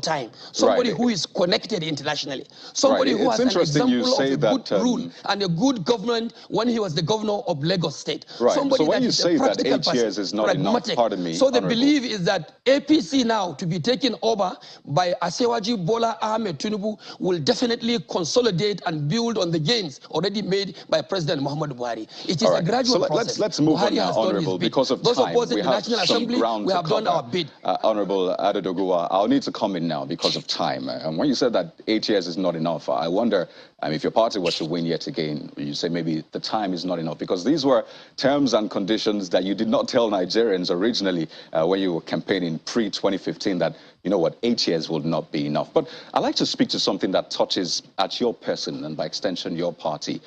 time, somebody who is connected internationally, somebody who has an example of a good rule and a good government when he was the governor of Lagos State. Somebody so when that you is say a that practical 8 years is not enough, pardon me, so the belief is that APC now to be taken over by Asewaji Bola Ahmed Tinubu will definitely consolidate and build on the gains already made by President Muhammadu Buhari. It is a gradual process. Let's move on now, Honorable, because of time. Those in the National Assembly, we have done our bid. Honorable Adodogua, I'll need to come in now because of time. And when you said that 8 years is not enough, I wonder if your party were to win yet again, you say maybe the time is not enough, because these were terms and conditions that you did not tell Nigerians originally when you were campaigning pre-2015 that, you know what, 8 years would not be enough. But I'd like to speak to something that touches at your person and by extension your party.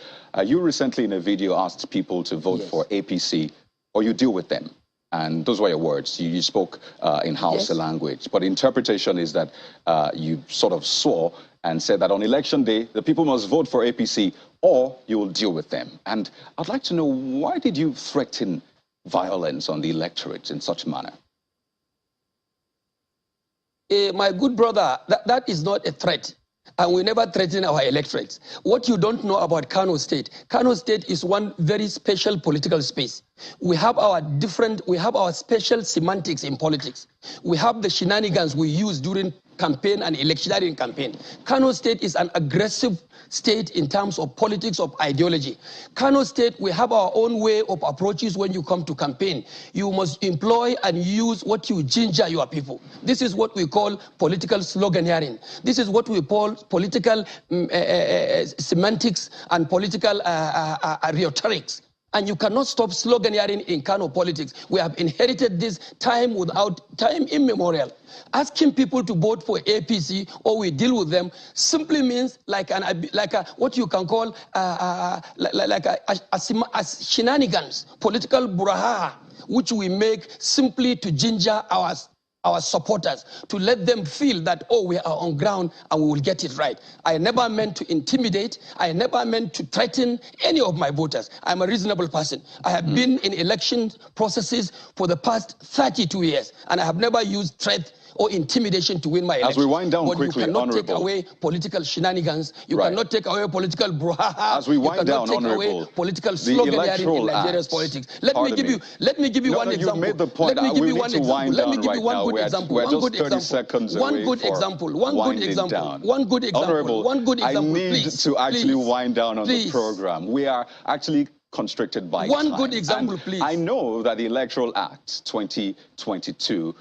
You recently in a video asked people to vote for APC or you deal with them. And those were your words. You spoke in Hausa language. But interpretation is that you sort of swore and said that on election day, the people must vote for APC or you will deal with them. And I'd like to know, why did you threaten violence on the electorate in such a manner? My good brother, that is not a threat. And we never threaten our electorates. What you don't know about Kano State is one very special political space. We have our special semantics in politics. We have the shenanigans we use during campaign and electioneering campaign. Kano State is an aggressive state in terms of politics, of ideology. Kano State, we have our own way of approaches when you come to campaign. You must employ and use what you ginger your people. This is what we call political sloganeering. This is what we call political semantics and political rhetorics. And you cannot stop sloganeering in Kano politics. We have inherited this time immemorial. Asking people to vote for APC or we deal with them simply means what you can call shenanigans, political brouhaha, which we make simply to ginger our supporters, to let them feel that, oh, we are on ground and we will get it right. I never meant to intimidate. I never meant to threaten any of my voters. I'm a reasonable person. I have been in election processes for the past 32 years, and I have never used threat or intimidation to win my election. As we wind down quickly, you cannot take away political shenanigans. You cannot take away political brouhaha. As we wind down, take away political sloganeering in Nigeria's politics. Let me give you one example. You made the point. Let me give you one example. Let me give you one good example. We're just 30 seconds away. One good example. I need to actually wind down on the program. We are actually constricted by time. One good example, please. I know that the Electoral Act 2022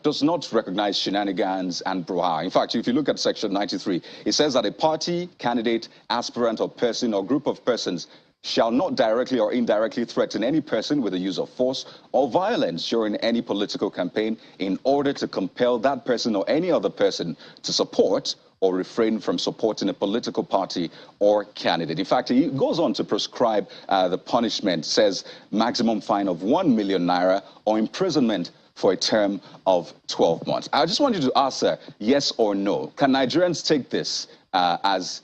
does not recognize shenanigans and brouhaha. In fact, if you look at Section 93, it says that a party, candidate, aspirant, or person or group of persons shall not directly or indirectly threaten any person with the use of force or violence during any political campaign in order to compel that person or any other person to support or refrain from supporting a political party or candidate. In fact, he goes on to prescribe the punishment, says maximum fine of 1 million naira or imprisonment for a term of 12 months. I just want you to answer yes or no. Can Nigerians take this as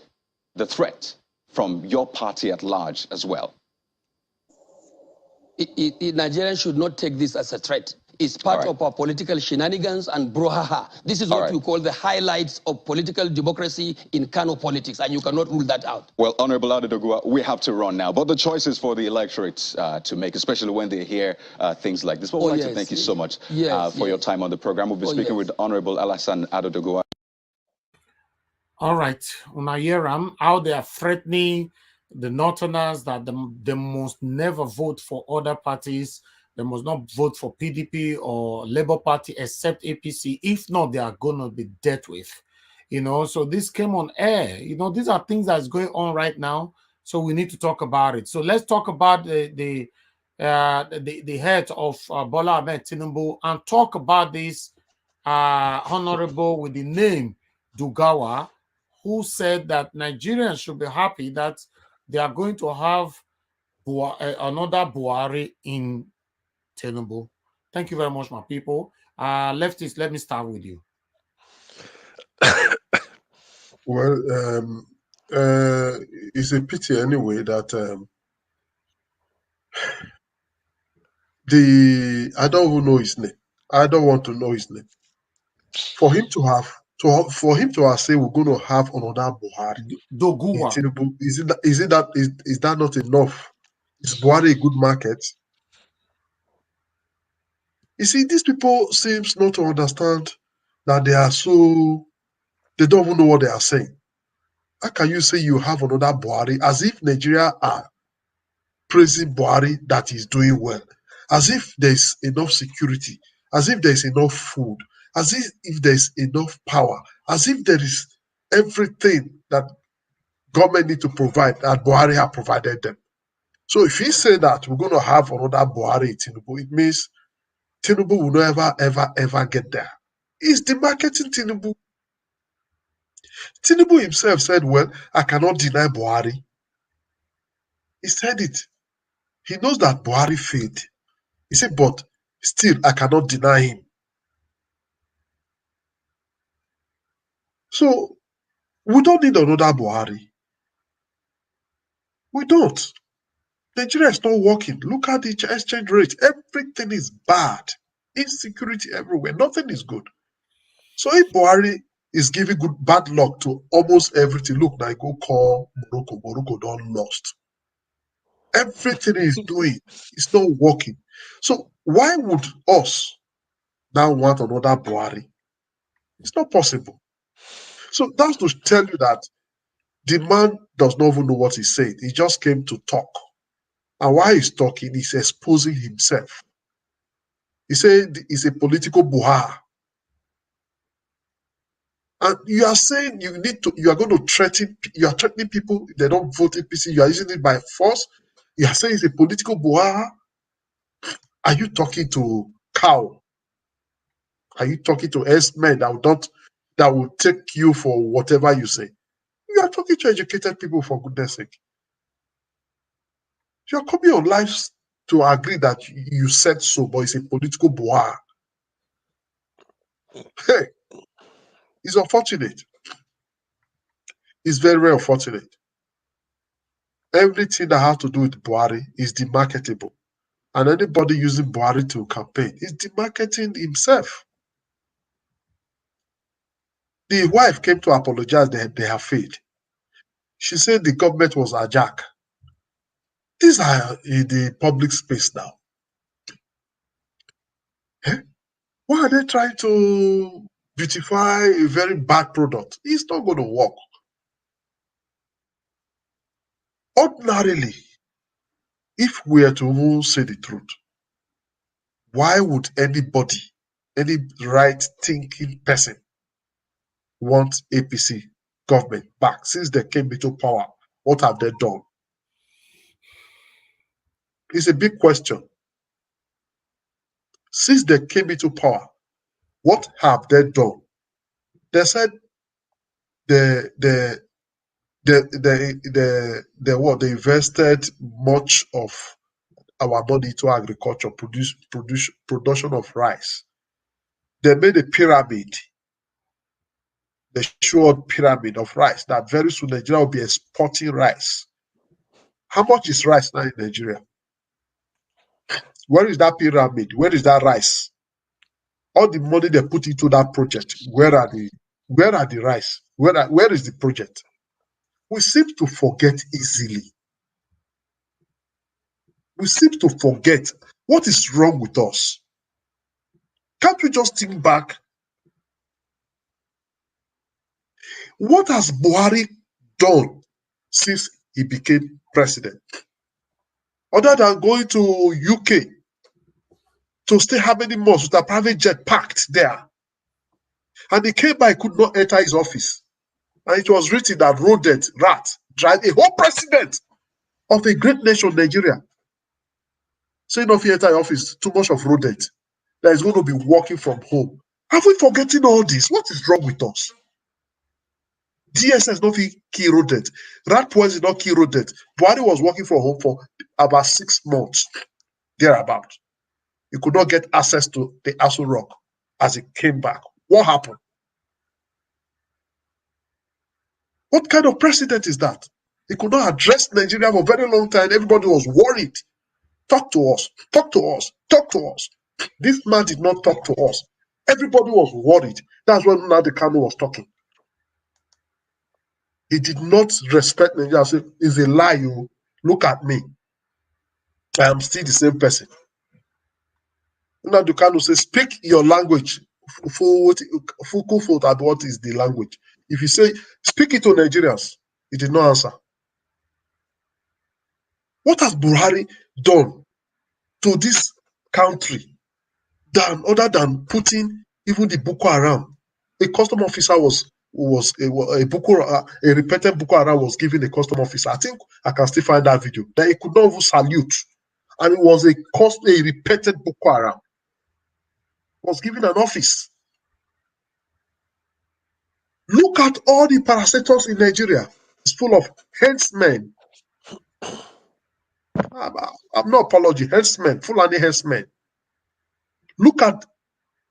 the threat from your party at large as well? Nigerians should not take this as a threat. It's part of our political shenanigans and brouhaha. This is what we call the highlights of political democracy in Kano politics, and you cannot rule that out. Well, Honorable Adodogua, we have to run now, but the choice is for the electorate to make, especially when they hear things like this. But we'd like to thank you so much for your time on the program. We'll be speaking with Honorable Alassane Adodogua. All right, Unayeram, how they are threatening the Northerners that they must never vote for other parties. They must not vote for PDP or Labour Party except APC. If not, they are going to be dealt with. So this came on air. These are things that's going on right now. So we need to talk about it. So let's talk about the head of Bola Ahmed Tinubu and talk about this honorable with the name Dugawa, who said that Nigerians should be happy that they are going to have another Buhari in Tinubu. Thank you very much, my people. Leftists, let me start with you. Well, it's a pity anyway that I don't even know his name. I don't want to know his name. For him to have So for him to say we're going to have another Buhari, Doguwa. Tinubu, is that not enough? Is Buhari a good market? You see, these people seems not to understand that they don't even know what they are saying. How can you say you have another Buhari as if Nigeria are praising Buhari that he's doing well, as if there's enough security, as if there's enough food, as if there's enough power, as if there is everything that government need to provide that Buhari have provided them. So if he say that we're going to have another Buhari Tinubu, it means Tinubu will never, ever get there. He's demarketing Tinubu. Tinubu himself said, well, I cannot deny Buhari. He said it. He knows that Buhari failed. He said, but still, I cannot deny him. So we don't need another Buhari. We don't. Nigeria is not working. Look at the exchange rate. Everything is bad. Insecurity everywhere. Nothing is good. So if Buhari is giving bad luck to almost everything, look, now go call Morocco. Morocco don't lost. Everything he's doing is not working. So why would us now want another Buhari? It's not possible. So that's to tell you that the man does not even know what he's saying. He just came to talk. And while he's talking, he's exposing himself. He said he's a political buha. And you are saying you are going to threaten, you are threatening people if they don't vote APC, you are using it by force. You are saying it's a political buha. Are you talking to cow? Are you talking to S-men that will take you for whatever you say? You are talking to educated people, for goodness sake. You are coming on live to agree that you said so, but it's a political buha. Hey, it's unfortunate. It's very, very unfortunate. Everything that has to do with Buhari is demarketable. And anybody using Buhari to campaign is demarketing himself. The wife came to apologize that they have failed. She said the government was hijacked. These are in the public space now. Eh? Why are they trying to beautify a very bad product? It's not going to work. Ordinarily, if we are to say the truth, why would anybody, any right-thinking person, want APC government back since they came into power? What have they done? It's a big question. Since they came into power, what have they done? They said they invested much of our money into agriculture, production of rice. They made a pyramid. They showed pyramid of rice that very soon Nigeria will be exporting rice. How much is rice now in Nigeria? Where is that pyramid? Where is that rice? All the money they put into that project, where are the rice? Where is the project? We seem to forget easily. We seem to forget. What is wrong with us? Can't we just think back? What has Buhari done since he became president? Other than going to UK to stay how many months with a private jet parked there. And he came by, could not enter his office. And it was written that rodent, rat, drive a whole president of a great nation, Nigeria. Saying if you enter your office, too much of rodent that is going to be working from home. Have we forgotten all this? What is wrong with us? DSS not key rodent. Rat poison not key rodent. Buhari was working from home for about 6 months, thereabout. He could not get access to the Aso Rock as he came back. What happened? What kind of president is that? He could not address Nigeria for a very long time. Everybody was worried. Talk to us. Talk to us. Talk to us. This man did not talk to us. Everybody was worried. That's when Nnamdi Kanu was talking. He did not respect Nigeria. Say, it's a lie. You look at me. I am still the same person. Nnamdi Kanu says, speak your language. What is the language? If you say, speak it to Nigerians, he did not answer. What has Buhari done to this country other than putting even the Boko Haram? A custom officer a repeated Boko Haram was given a custom officer. I think I can still find that video. That he could not even salute. And it was a repeated Boko Haram. Was given an office. Look at all the parastatals in Nigeria. It's full of henchmen. I'm not apology. Henchmen, Fulani henchmen. Look at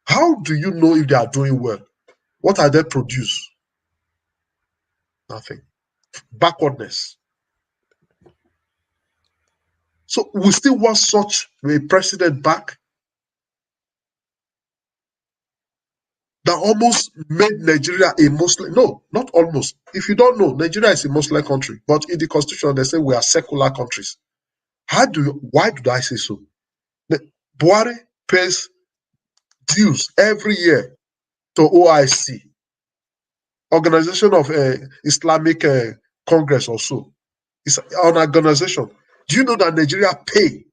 how do you know if they are doing well? What are they produce? Nothing. Backwardness. So we still want such a president back that almost made Nigeria a Muslim. No, not almost. If you don't know, Nigeria is a Muslim country, but in the constitution they say we are secular countries. Why do I say so? Buhari pays dues every year to OIC, Organization of Islamic Congress also. It's an organization. Do you know that Nigeria pay?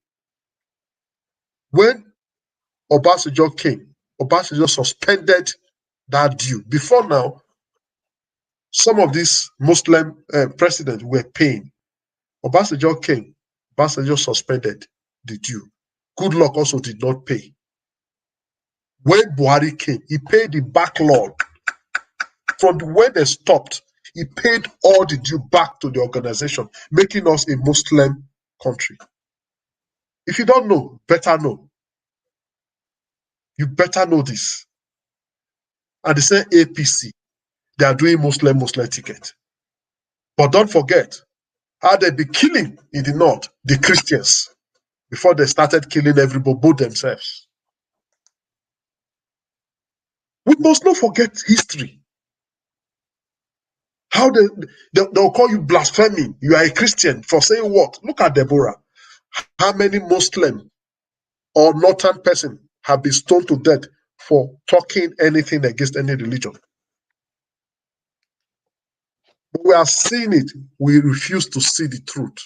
When Obasanjo came, Obasanjo suspended that due. Before now, some of these Muslim presidents were paying. Obasanjo came, Obasanjo suspended the due. Goodluck also did not pay. When Buhari came, he paid the backlog. From when they stopped, he paid all the due back to the organization, making us a Muslim country. If you don't know, better know. You better know this. And they say APC, they are doing Muslim ticket. But don't forget how they be killing in the north, the Christians, before they started killing everybody, both themselves. We must not forget history. How they'll call you blaspheming. You are a Christian for saying what? Look at Deborah. How many Muslim or northern person have been stoned to death for talking anything against any religion? But we are seeing it. We refuse to see the truth.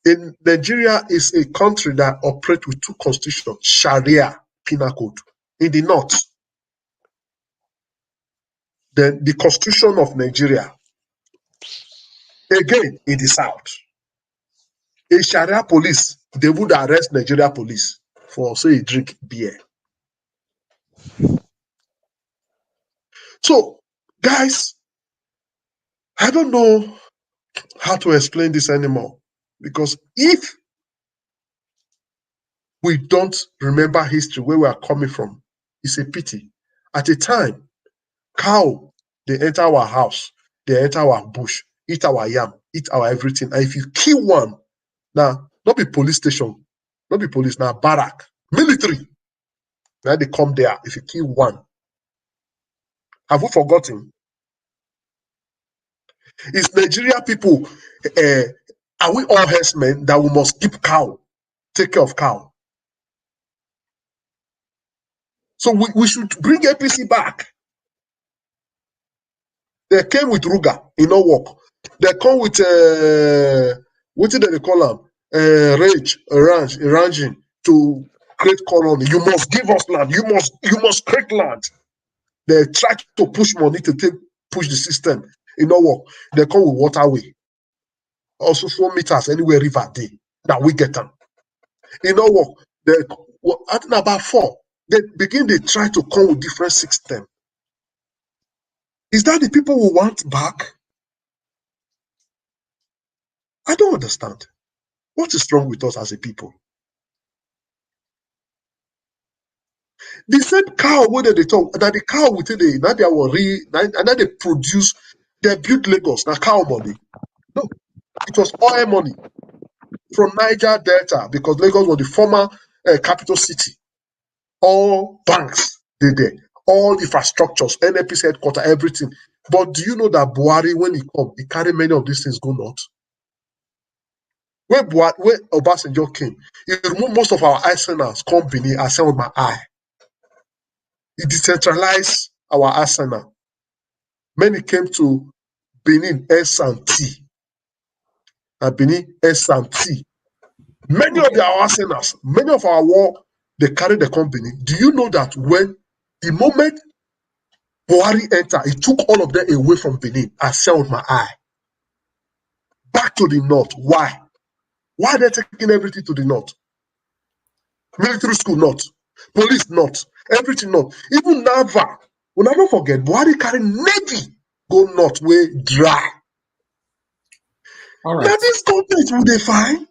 In Nigeria is a country that operates with two constitutions, Sharia, penal code. In the north, then the constitution of Nigeria. Again, in the south, a Sharia police, they would arrest Nigeria police for, say, drink beer. So, guys, I don't know how to explain this anymore. Because if we don't remember history, where we are coming from, it's a pity. At a time, cow, they enter our house, they enter our bush, eat our yam, eat our everything. And if you kill one, now, not be police station, not be police, now barrack, military. Now they come there if you kill one. Have we forgotten? Is Nigeria people, are we all herdsmen that we must keep cow, take care of cow? So we should bring APC back. They came with Ruga, it no work. They come with what did they call them? Ranging to create colony. You must give us land. You must create land. They try to push money to push the system. It no work. They come with waterway. Also 4 meters anywhere river day. That we get them. It no work. They I think about 4. They try to come with different system. Is that the people we want back? I don't understand. What is wrong with us as a people? The same cow where they talk that the cow within the now they worry and then they produce, they build Lagos, now cow money. No, it was oil money from Niger Delta because Lagos was the former capital city. All banks they there. All infrastructures, NFP's headquarters, everything. But do you know that Buhari, when he come, he carry many of these things go north? When Obasanjo came, he removed most of our arsenals, company, I said with my eye. He decentralized our arsenal. When it came to Benin, S&T, and Benin, S&T, many of our arsenals, many of our war, they carry the company. Do you know that when the moment Buhari entered, he took all of them away from Benin? I said with my eye. Back to the north. Why? Why are they taking everything to the north? Military school not, police not, everything not. Even Nava. We'll never forget, Buhari carry Navy go north way dry. All Now right. this government will they find?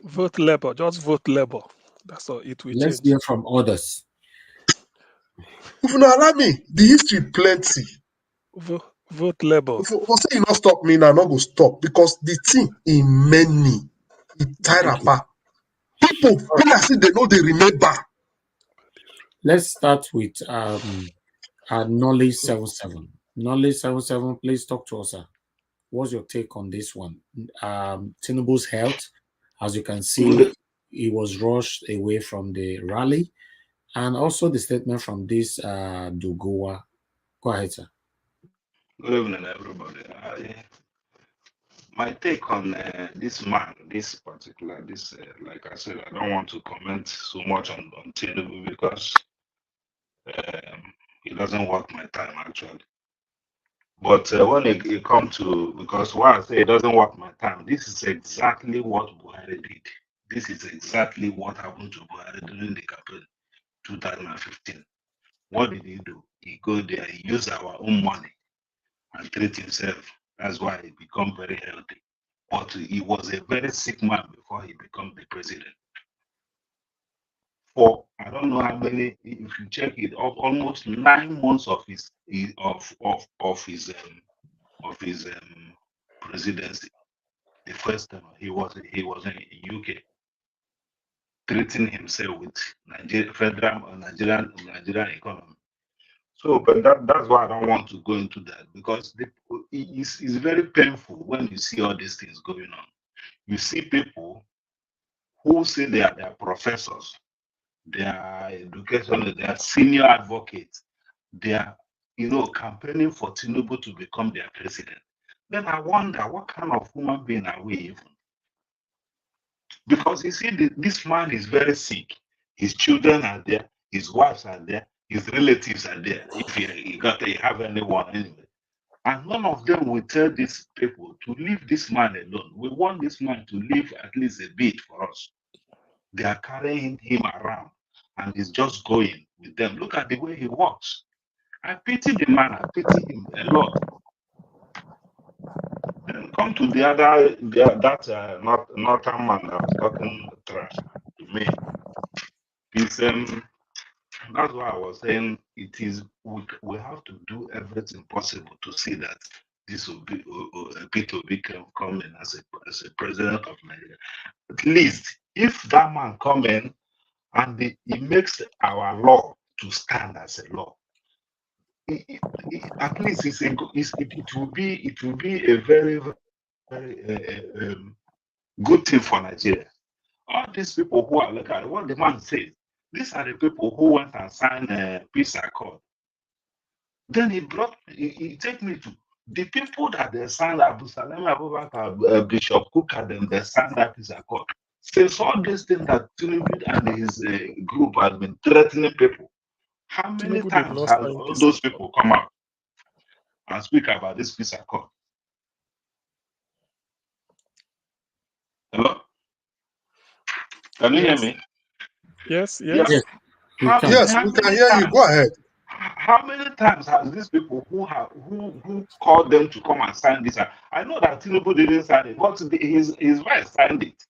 Vote Labour, just vote Labour. That's all. It will Let's change. hear from others. If you not allow me, the history plenty. Vote Labour. If you say you not stop me now, not go stop because the thing in many, it tired Thank you. apart. People when I see they know they remember. Let's start with Knowledge 77. Knowledge 77, please talk to us, sir. What's your take on this one? Tinubu's health, as you can see, he was rushed away from the rally, and also the statement from this Dugowa. Go ahead, sir. Good evening, everybody. My take on this man, this particular, like I said, I don't want to comment so much on Tinubu because it doesn't work my time actually. But when it comes to, because why I say it doesn't work my time, this is exactly what Buhari did. This is exactly what happened to Buhari during the campaign 2015. What did he do? He go there, he used our own money and treat himself. That's why he become very healthy. But he was a very sick man before he became the president. For I don't know how many, if you check it, of almost 9 months of his presidency. The first time he was in UK, treating himself with Nigerian economy. So, but that's why I don't want to go into that because it's very painful when you see all these things going on. You see people who say they are professors, they are educational, they are senior advocates, they are, campaigning for Tinubu to become their president. Then I wonder what kind of human being are we even? Because you see, this man is very sick. His children are there, his wives are there, his relatives are there. If he have anyone anyway. And none of them will tell these people to leave this man alone. We want this man to live at least a bit for us. They are carrying him around and he's just going with them. Look at the way he walks. I pity the man, I pity him a lot. Then come to that northern man that was talking trash to me. He's that's why I was saying it is we have to do everything possible to see that this will be P2B coming as a president of Nigeria. At least if that man come in and he makes our law to stand as a law, at least it will be a very very good thing for Nigeria. All these people who are looking at what the man says, these are the people who went and signed a peace accord. Then he take me to the people that they signed Abu Salem Abubakar, Bishop Cook, and they signed that peace accord. Since all these things that Tinubu and his group has been threatening people, how many Tinubu did times not have sign all peace those accord. people come out and speak about this peace accord? Hello? Can you hear Yes. me? Yes. Yeah. Yes, we How, can. Yes, how we can many hear you. times? Go ahead. How many times has these people who called them to come and sign this? I know that Tinubu didn't sign it, but his vice signed it.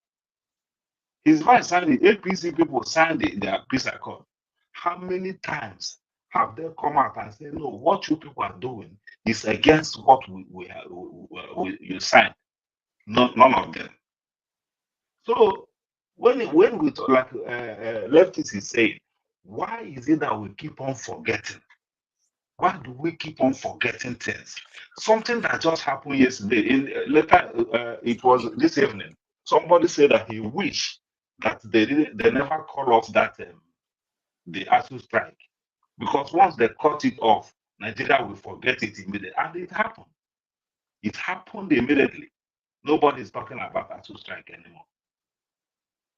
His vice signed it. APC people signed it, their peace accord. How many times have they come out and said, no, what you people are doing is against what you signed? None of them. So when we talk, like leftists is saying, Why is it that we keep on forgetting? Why do we keep on forgetting things? Something that just happened yesterday. It was this evening. Somebody said that he wished that they never call off that the ASU strike, because once they cut it off, Nigeria will forget it immediately, and it happened. It happened immediately. Nobody is talking about ASU strike anymore.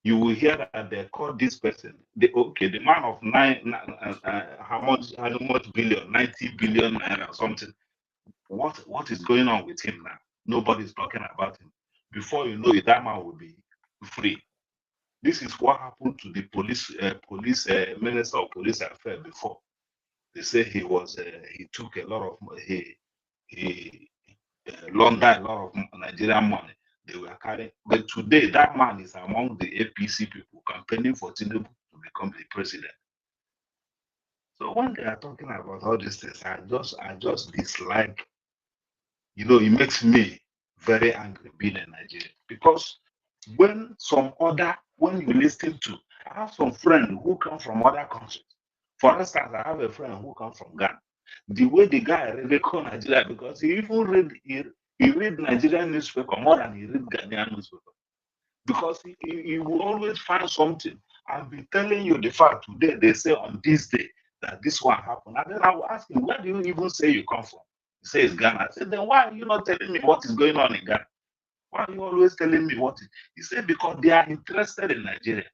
You will hear that they called this person. The man of how much billion, 90 billion naira or something. What is going on with him now? Nobody is talking about him. Before you know it, that man will be free. This is what happened to the police minister of police affairs before. They say he took a lot of he laundered a lot of Nigerian money. They were carrying, but today that man is among the APC people campaigning for Tinubu to become the president. So when they are talking about all these things, I just dislike. It makes me very angry being in Nigeria, because when you listen to, I have some friends who come from other countries. For instance, I have a friend who comes from Ghana. The way the guy really call Nigeria, because he even read Nigerian newspaper more than he read Ghanaian newspaper, because he will always find something. I'll be telling you the fact today. They say on this day that this one happened, and then I will ask him, where do you even say you come from? He says Ghana. I said, then why are you not telling me what is going on in Ghana? Why are you always telling me what? He said, because they are interested in Nigeria.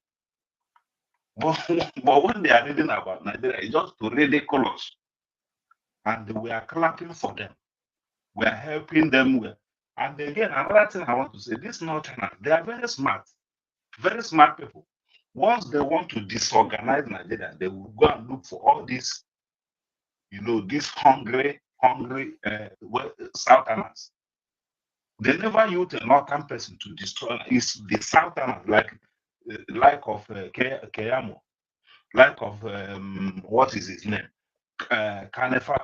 But when they are reading about Nigeria, it's just to ridiculous. And we are clapping for them. We are helping them. And again, another thing I want to say, these Northerners, they are very smart people. Once they want to disorganize Nigeria, they will go and look for all these, these hungry Southerners. They never use a Northern person to destroy. It's the Southerners, like of Keyamo, like of what is his name? Kanefa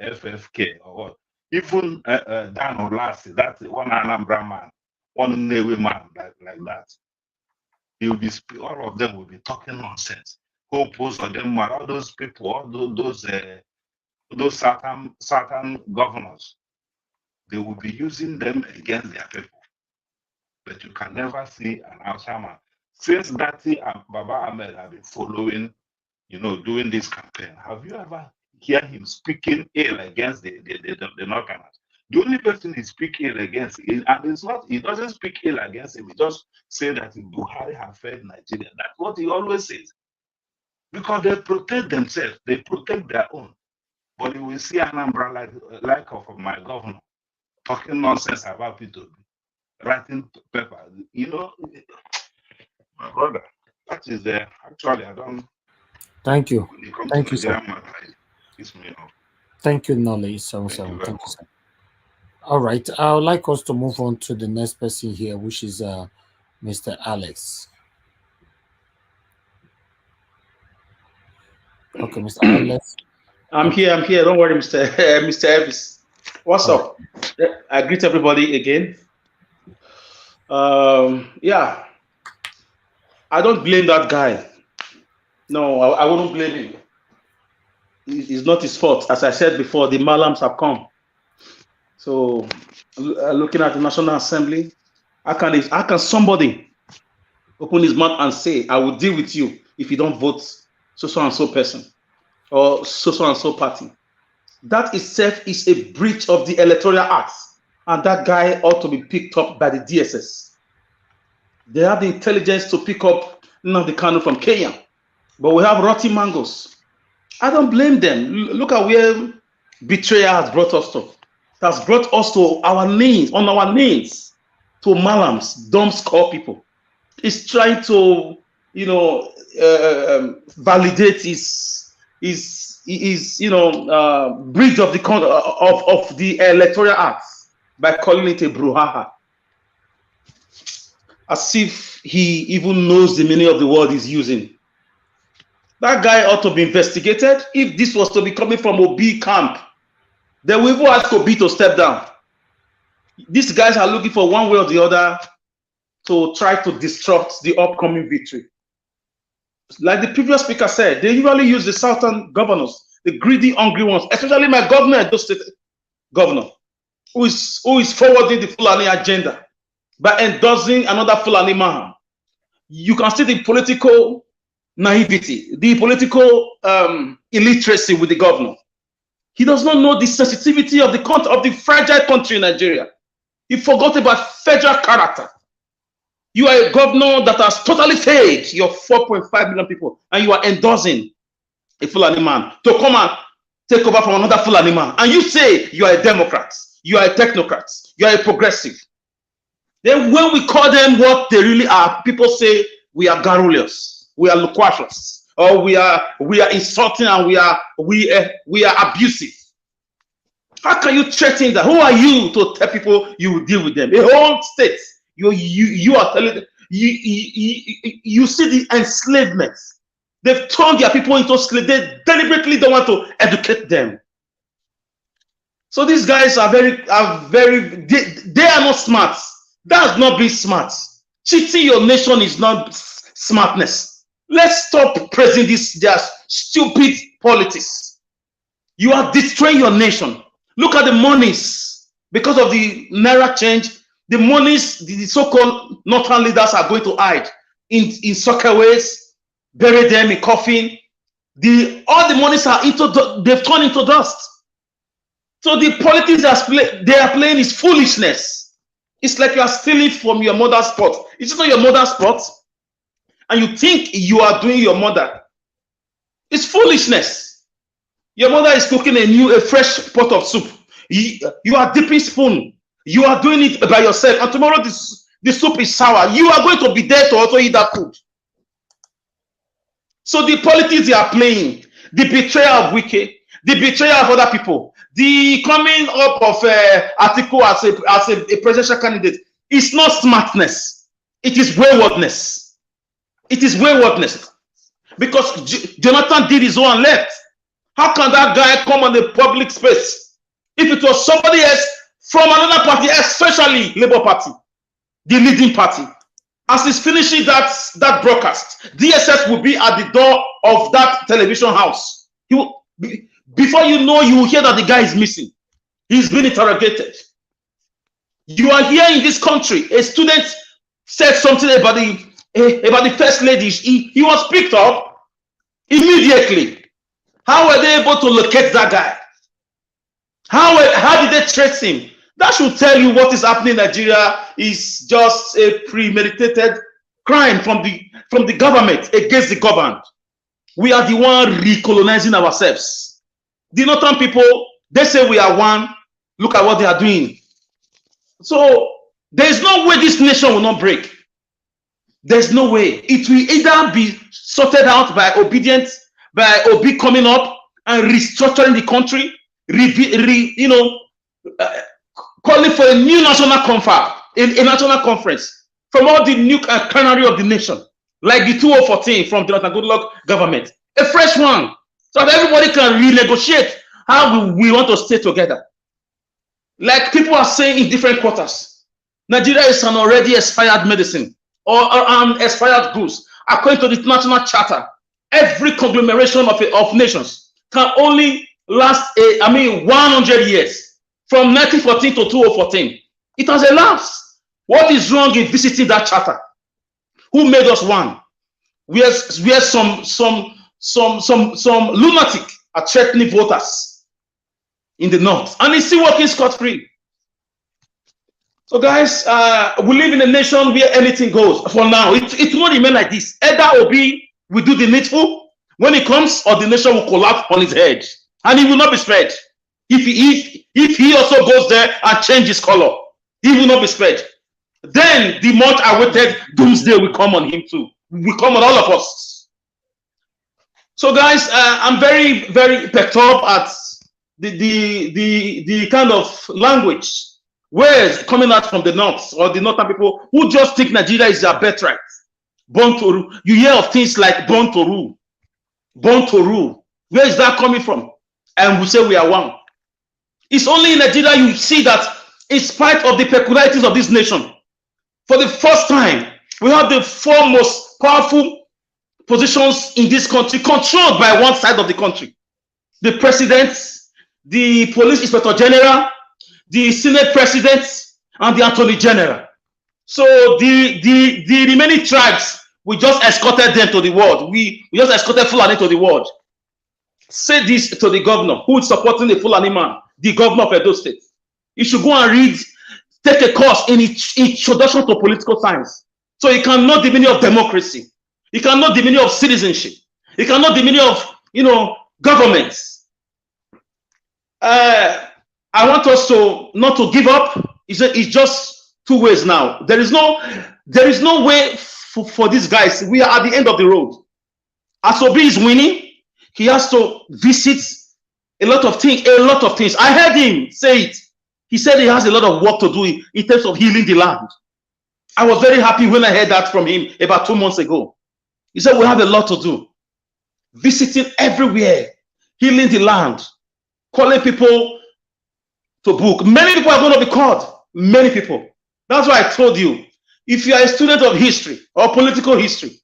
FFK, or what? Even Dan Olasi, that's one Anambra man, one Newe man, like that. All of them will be talking nonsense. Who post on them, all those people, all those Southern governors, they will be using them against their people. But you can never see an outsider. Since Dati and Baba Ahmed have been following, doing this campaign, have you ever heard him speaking ill against the Northerners? The only person he speaks ill against, and it's not, he doesn't speak ill against him, he just says that Buhari has failed Nigeria. That's what he always says. Because they protect themselves, they protect their own. But you will see Anambra like of my governor talking nonsense about people, writing paper. My brother, that is there. Actually, I don't. Thank you. When it comes Thank to you, sir. Nigerian matter, it's me off. Thank you, Knowledge. Thank you, sir. All right. I would like us to move on to the next person here, which is Mr. Alex. Okay, Mr. Alex. I'm here. Don't worry, Mr. Elvis. What's up? I greet everybody again. Yeah. I don't blame that guy. No, I wouldn't blame him. It's not his fault. As I said before, the Malams have come. So, looking at the National Assembly, how can somebody open his mouth and say, I will deal with you if you don't vote so and so person or so and so party? That itself is a breach of the Electoral Act, and that guy ought to be picked up by the DSS. They have the intelligence to pick up Nnamdi Kanu from Kenya, but we have rotty mangoes. I don't blame them. Look at where betrayal has brought us to. It has brought us to our knees, on our knees, to Malams, dumb score people. It's trying to, validate his breach of the Electoral Act by calling it a brouhaha, as if he even knows the meaning of the word he's using. That guy ought to be investigated. If this was to be coming from Obi camp, they will even ask Obi to step down. These guys are looking for one way or the other to try to disrupt the upcoming victory. Like the previous speaker said, they usually use the southern governors, the greedy, hungry ones, especially my governor, those state governor, who is forwarding the Fulani agenda by endorsing another Fulani man. You can see the political naivety, the political illiteracy with the governor. He does not know the sensitivity of the fragile country in Nigeria. He forgot about federal character. You are a governor that has totally failed your 4.5 million people, and you are endorsing a Fulani man to come and take over from another Fulani man. And you say you are a Democrat, you are a technocrat, you are a progressive. Then when we call them what they really are, people say we are garrulous, we are loquacious, or we are insulting, and we are abusive. How can you threaten that? Who are you to tell people you will deal with them? A whole state, you are telling them, you see the enslavement. They've turned their people into slaves. They deliberately don't want to educate them. So these guys are they are not smart. That's not being smart. Cheating your nation is not smartness. Let's stop praising their stupid politics. You are destroying your nation. Look at the monies. Because of the Naira change, the monies the so-called northern leaders are going to hide in soccerways, bury them in coffin. All the monies they've turned into dust. So the politics they are playing is foolishness. It's like you are stealing from your mother's pot. It's not your mother's pot, and you think you are doing your mother. It's foolishness. Your mother is cooking a fresh pot of soup. You are dipping spoon. You are doing it by yourself, and tomorrow the soup is sour. You are going to be there to also eat that food. So the politics they are playing, the betrayal of Wike, the betrayal of other people, the coming up of Atiku as a presidential candidate, is not smartness. It is waywardness. It is waywardness. Because Jonathan did his own and left. How can that guy come on the public space? If it was somebody else from another party, especially Labour Party, the leading party, as he's finishing that broadcast, DSS will be at the door of that television house. He will, before you know, you will hear that the guy is missing. He's been interrogated. You are here in this country. A student said something about the first lady. He was picked up immediately. How were they able to locate that guy? How did they trace him? That should tell you what is happening in Nigeria is just a premeditated crime from the government against the governed. We are the one recolonizing ourselves. The northern people, they say we are one. Look at what they are doing. So there is no way this nation will not break. There's no way. It will either be sorted out by obedience, by Obi coming up and restructuring the country, calling for a new national a national conference from all the nuke and canary of the nation, like the 2014 from the Jonathan Goodluck government, a fresh one, so that everybody can renegotiate how we want to stay together. Like people are saying in different quarters, Nigeria is an already expired medicine or an expired goods. According to the international charter, every conglomeration of nations can only last 100 years. From 1914 to 2014, it has elapsed. What is wrong in visiting that charter? Who made us one? Where some lunatic are threatening voters in the north, and it's still working scot-free. So, guys, we live in a nation where anything goes. For now, it won't remain like this. Either Obi will do the needful when it comes, or the nation will collapse on its head, and he will not be spared. If he also goes there and changes color, he will not be spared. Then the much awaited doomsday will come on him too. Will come on all of us. So, guys, I'm very, very perturbed at the kind of language, words coming out from the north or the northern people who just think Nigeria is their birthright. Born to rule. You hear of things like born to rule. Born to rule. Where is that coming from? And we say we are one. It's only in Nigeria you see that, in spite of the peculiarities of this nation, for the first time, we have the four most powerful positions in this country controlled by one side of the country. The president, the police inspector general, the senate president, and the attorney general. So the remaining tribes, we just escorted them to the world. We just escorted Fulani to the world. Say this to the governor who is supporting the Fulani man, the governor of Edo State. You should go and read, take a course in introduction to political science. So he can know the meaning of democracy. He can know the meaning of citizenship. He can know the meaning of, governments. I want us to not to give up. It's just two ways now. There is no way for these guys. We are at the end of the road. Asobi is winning. He has to visit a lot of things. I heard him say it. He said he has a lot of work to do in terms of healing the land. I was very happy when I heard that from him about 2 months ago. He said we have a lot to do. Visiting everywhere, healing the land, calling people to book. Many people are going to be called. Many people. That's why I told you, if you are a student of history or political history,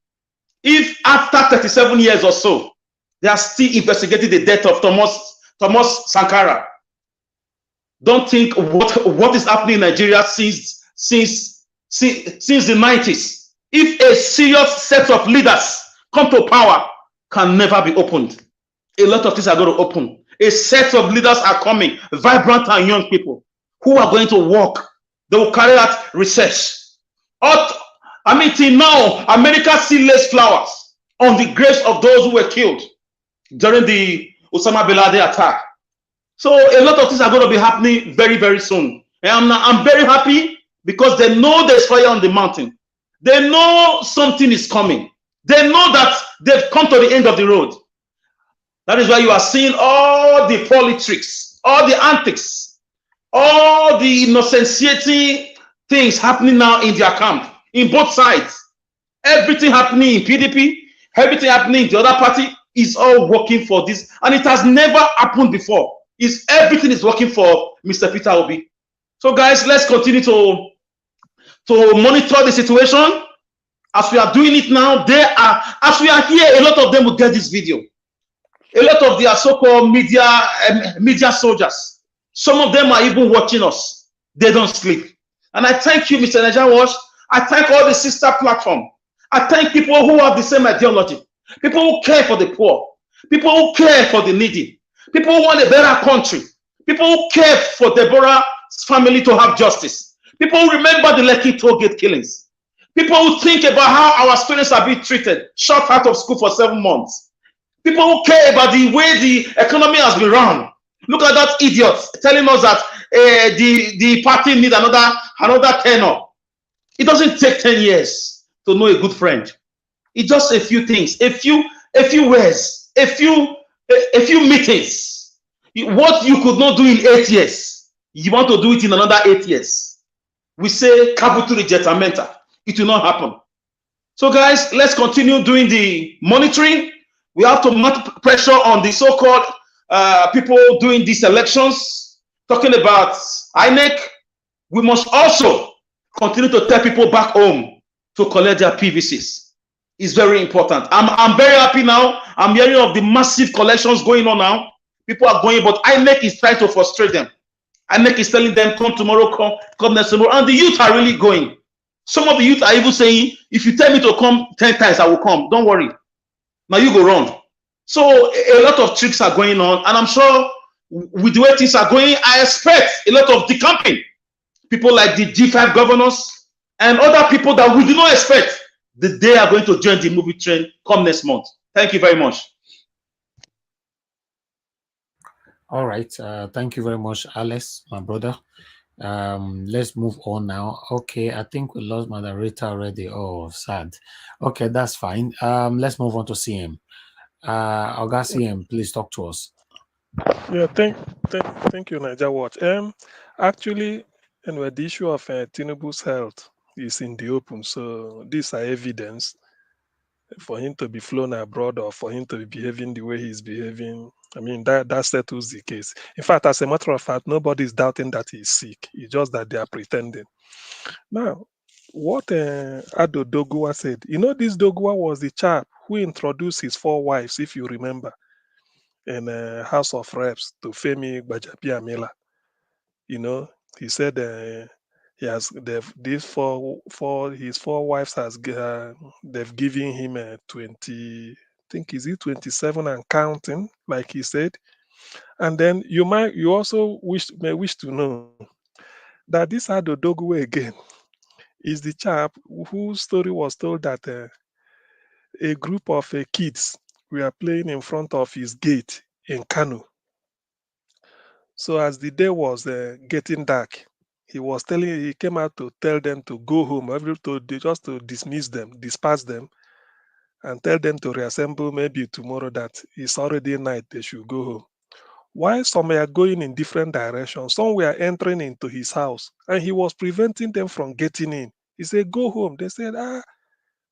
if after 37 years or so, they are still investigating the death of Thomas Sankara, don't think what is happening in Nigeria since the 90s. If a serious set of leaders come to power, can never be opened. A lot of things are going to open. A set of leaders are coming, vibrant and young people who are going to work. They will carry out research. Till now, America still lays flowers on the graves of those who were killed during the Osama bin Laden attack. So a lot of things are going to be happening very, very soon. And I'm very happy because they know there's fire on the mountain. They know something is coming. They know that they've come to the end of the road. That is why you are seeing all the politics, all the antics, all the innocensiating things happening now in their camp, in both sides. Everything happening in PDP, everything happening in the other party is all working for this. And it has never happened before. Everything is working for Mr. Peter Obi. So guys, let's continue to monitor the situation. As we are doing it now, as we are here, a lot of them will get this video. A lot of their so-called media soldiers, some of them are even watching us. They don't sleep. And I thank you, Mr. Niger Watch. I thank all the sister platform. I thank people who have the same ideology. People who care for the poor. People who care for the needy. People who want a better country. People who care for Deborah's family to have justice. People who remember the Lekki toll gate killings. People who think about how our students are being treated, shut out of school for 7 months. People who care about the way the economy has been run. Look at that idiot telling us that the party needs another tenure. It doesn't take 10 years to know a good friend. It's just a few things, a few words, a few meetings. What you could not do in 8 years, you want to do it in another 8 years. We say capital rejectamenta. It will not happen. So guys, let's continue doing the monitoring. We have to put pressure on the so-called people doing these elections, talking about INEC. We must also continue to tell people back home to collect their PVCs. It's very important. I'm very happy now. I'm hearing of the massive collections going on now. People are going, but INEC is trying to frustrate them. INEC is telling them, come tomorrow, come next tomorrow. And the youth are really going. Some of the youth are even saying, if you tell me to come 10 times, I will come. Don't worry. Now you go run. So a lot of tricks are going on. And I'm sure with the way things are going, I expect a lot of decamping. People like the G5 governors and other people that we do not expect that they are going to join the movie train come next month. Thank you very much. All right. Thank you very much, Alex, my brother. Let's move on now. Okay, I think we lost moderator already. Oh, sad. Okay, that's fine. Let's move on to CM. Oga CM, please talk to us. Yeah, thank you, Niger Watch. Actually, anyway, the issue of Tinubu's health is in the open. So these are evidence for him to be flown abroad or for him to be behaving the way he's behaving. I mean, that settles the case. In fact, as a matter of fact, nobody is doubting that he's sick. It's just that they are pretending. Now, what Ado Doguwa said, this Doguwa was the chap who introduced his 4 wives, if you remember, in House of Reps to Femi Gbajabiamila. You know, he said he has these his 4 wives they've given him 20, I think is it 27 and counting, like he said. And then you also may wish to know that this Adodogwe again is the chap whose story was told that a group of kids were playing in front of his gate in Kano. So as the day was getting dark, he came out to tell them to go home, just to disperse them, and tell them to reassemble maybe tomorrow, that it's already night, they should go home. While some were going in different directions, some were entering into his house, and he was preventing them from getting in. He said, go home. They said,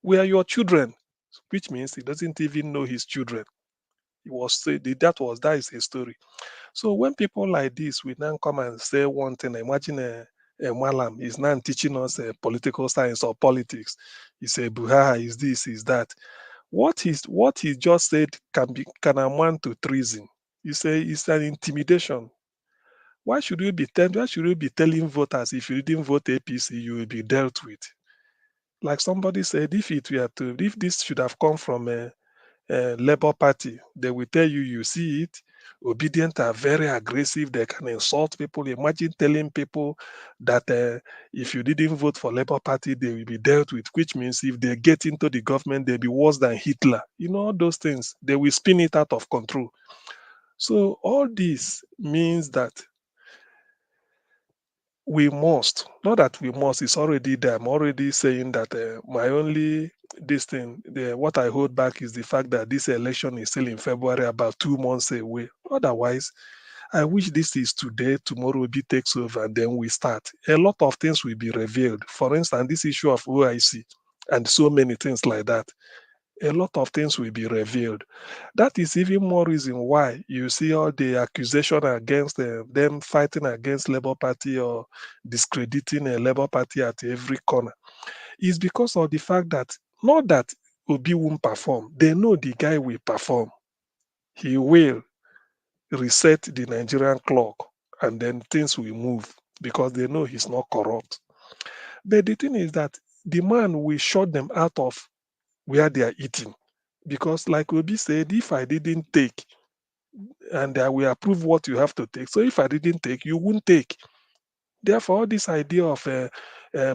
we are your children, which means he doesn't even know his children. That is a story. So when people like this will now come and say one thing, imagine a Malam is now teaching us political science or politics. He say Buhari is this, is that. What he just said can amount to treason. You say it's an intimidation. Why should you be telling voters if you didn't vote APC, you will be dealt with? Like somebody said, if this should have come from a Labour Party, they will tell you see it. Obedient are very aggressive. They can insult people. Imagine telling people that if you didn't vote for Labour Party, they will be dealt with, which means if they get into the government, they'll be worse than Hitler. You know, all those things. They will spin it out of control. So all this means that we must, not that we must, it's already there. I'm already saying that what I hold back is the fact that this election is still in February, about 2 months away. Otherwise, I wish this is today, tomorrow will be takes over, and then we start. A lot of things will be revealed. For instance, this issue of OIC and so many things like that. A lot of things will be revealed. That is even more reason why you see all the accusation against them fighting against Labour Party or discrediting a Labour Party at every corner. Is because of the fact that, not that Obi won't perform, they know the guy will perform. He will reset the Nigerian clock, and then things will move because they know he's not corrupt. But the thing is that the man will shut them out of where they are eating. Because like Obi said, if I didn't take, and I will approve what you have to take. So if I didn't take, you won't take. Therefore, this idea of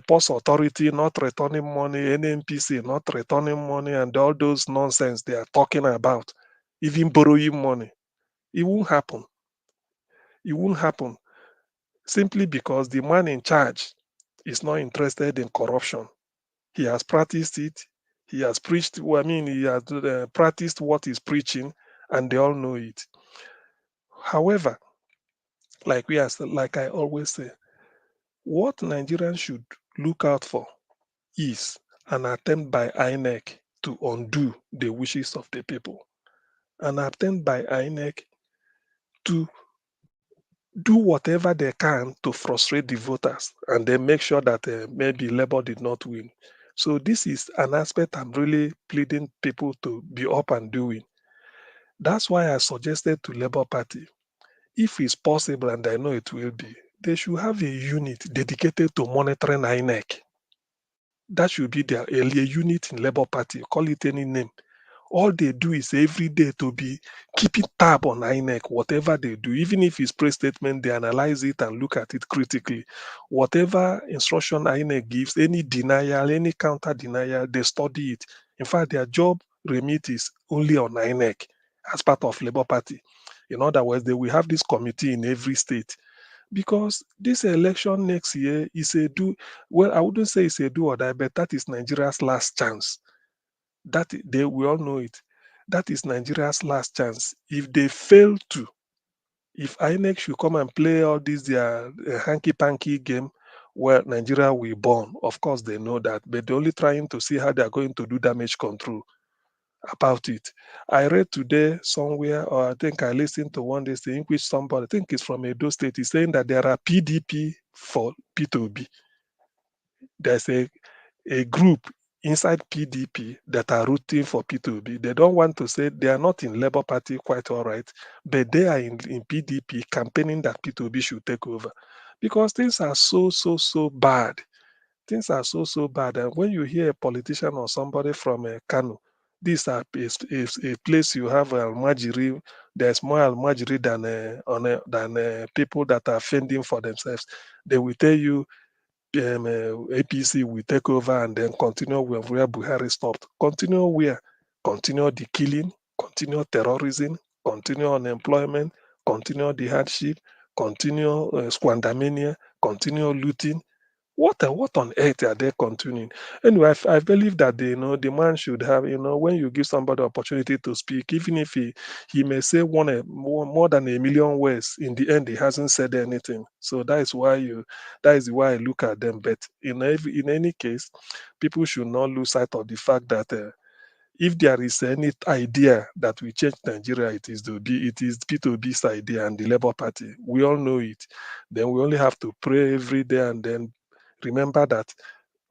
post authority not returning money, NNPC not returning money, and all those nonsense they are talking about, even borrowing money, it won't happen. It won't happen simply because the man in charge is not interested in corruption. He has practiced it. He has preached. He has practiced what he's preaching, and they all know it. However, like I always say, what Nigerians should look out for is an attempt by INEC to undo the wishes of the people, an attempt by INEC to do whatever they can to frustrate the voters and then make sure that maybe Labour did not win. So this is an aspect I'm really pleading people to be up and doing. That's why I suggested to Labour Party, if it's possible, and I know it will be, they should have a unit dedicated to monitoring INEC. That should be a unit in Labour Party, call it any name. All they do is every day to be keeping tab on INEC, whatever they do. Even if it's press statement, they analyze it and look at it critically. Whatever instruction INEC gives, any denial, any counter denial, they study it. In fact, their job remit is only on INEC as part of Labour Party. In other words, they will have this committee in every state. Because this election next year is I wouldn't say it's a do or die, but that is Nigeria's last chance. We all know it. That is Nigeria's last chance. If they fail to, if INEC should come and play all this their hanky-panky game, well, Nigeria will burn. Of course, they know that, but they're only trying to see how they're going to do damage control about it. I read today somewhere, or I think I listened to one day in which somebody, I think it's from Edo State, is saying that there are PDP for P2B. There's a group inside PDP that are rooting for P2B. They don't want to say they are not in Labour Party, quite all right, but they are in PDP campaigning that P2B should take over because things are so bad. Things are so bad. And when you hear a politician or somebody from Kano, this is a place you have Almajiri. There's more Almajiri than people that are fending for themselves. They will tell you APC will take over and then continue where Buhari stopped. Continue where? Continue the killing, continue terrorism, continue unemployment, continue the hardship, continue squandermania, continue looting. What on earth are they continuing? Anyway, I believe that the man should have, when you give somebody opportunity to speak, even if he may say more than a million words, in the end he hasn't said anything. So that is why I look at them. But in any case, people should not lose sight of the fact that if there is any idea that will change Nigeria, it is P2B's idea and the Labour Party. We all know it. Then we only have to pray every day and then remember that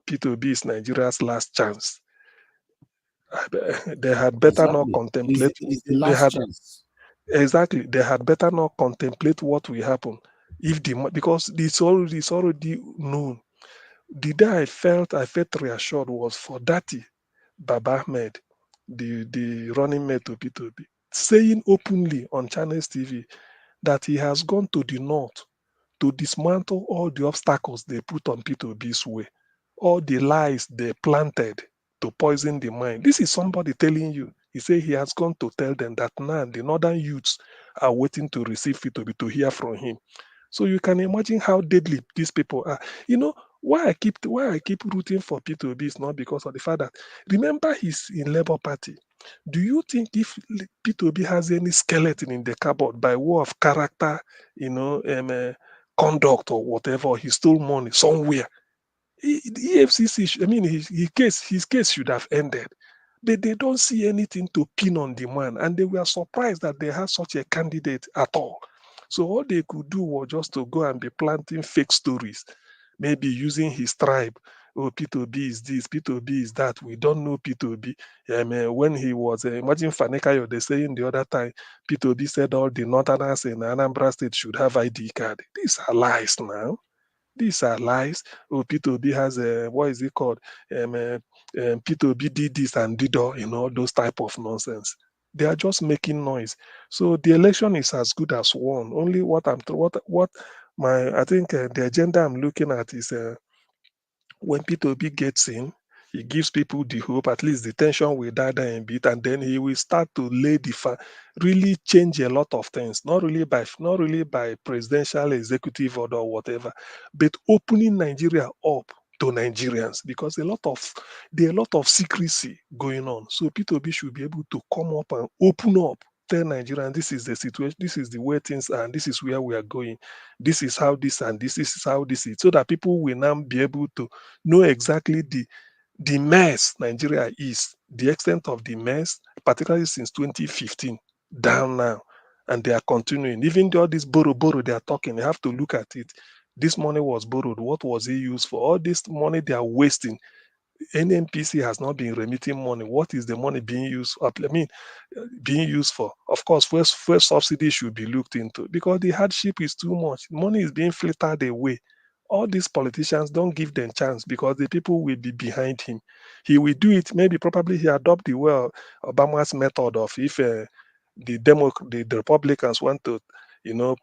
P2B is Nigeria's last chance. They had better not Exactly. contemplate. It's the They last had chance. exactly. They had better not contemplate what will happen because it's already known. The day I felt reassured was for Dati Baba Ahmed, the running mate to P2B, saying openly on Channels TV that he has gone to the north to dismantle all the obstacles they put on P2B's way, all the lies they planted to poison the mind. This is somebody telling you. He said he has gone to tell them that now the northern youths are waiting to receive P2B to hear from him. So you can imagine how deadly these people are. Why I keep rooting for P2B is not because of the fact that remember he's in Labour Party. Do you think if P2B has any skeleton in the cupboard by way of character, conduct or whatever, he stole money somewhere? The EFCC, his case should have ended. They don't see anything to pin on the man, and they were surprised that they had such a candidate at all. So all they could do was just to go and be planting fake stories, maybe using his tribe. Oh, P2B is this, P2B is that. We don't know P2B. When he was, imagine Fanekayo, they saying the other time, P2B said all the northerners in Anambra State should have ID card. These are lies now. These are lies. Oh, P2B has a, what is it called? P2B did this and did all, those type of nonsense. They are just making noise. So the election is as good as won. Only I think the agenda I'm looking at is when P2B gets in, he gives people the hope, at least the tension will die down a bit, and then he will start to really change a lot of things, not really by presidential executive order or whatever, but opening Nigeria up to Nigerians because there are a lot of secrecy going on. So P2B should be able to come up and open up, tell Nigerians this is the situation, this is the way things are, and this is where we are going. This is how this and this is how this is, so that people will now be able to know exactly the mess Nigeria is, the extent of the mess, particularly since 2015 down now, and they are continuing. Even though this borrow they are talking, you have to look at it. This money was borrowed. What was it used for? All this money they are wasting. NNPC has not been remitting money. What is the money being used for? Being used for? Of course, first subsidy should be looked into because the hardship is too much. Money is being filtered away. All these politicians don't give them chance because the people will be behind him. He will do it. Maybe probably he adopt the Obama's method of if the Republicans want to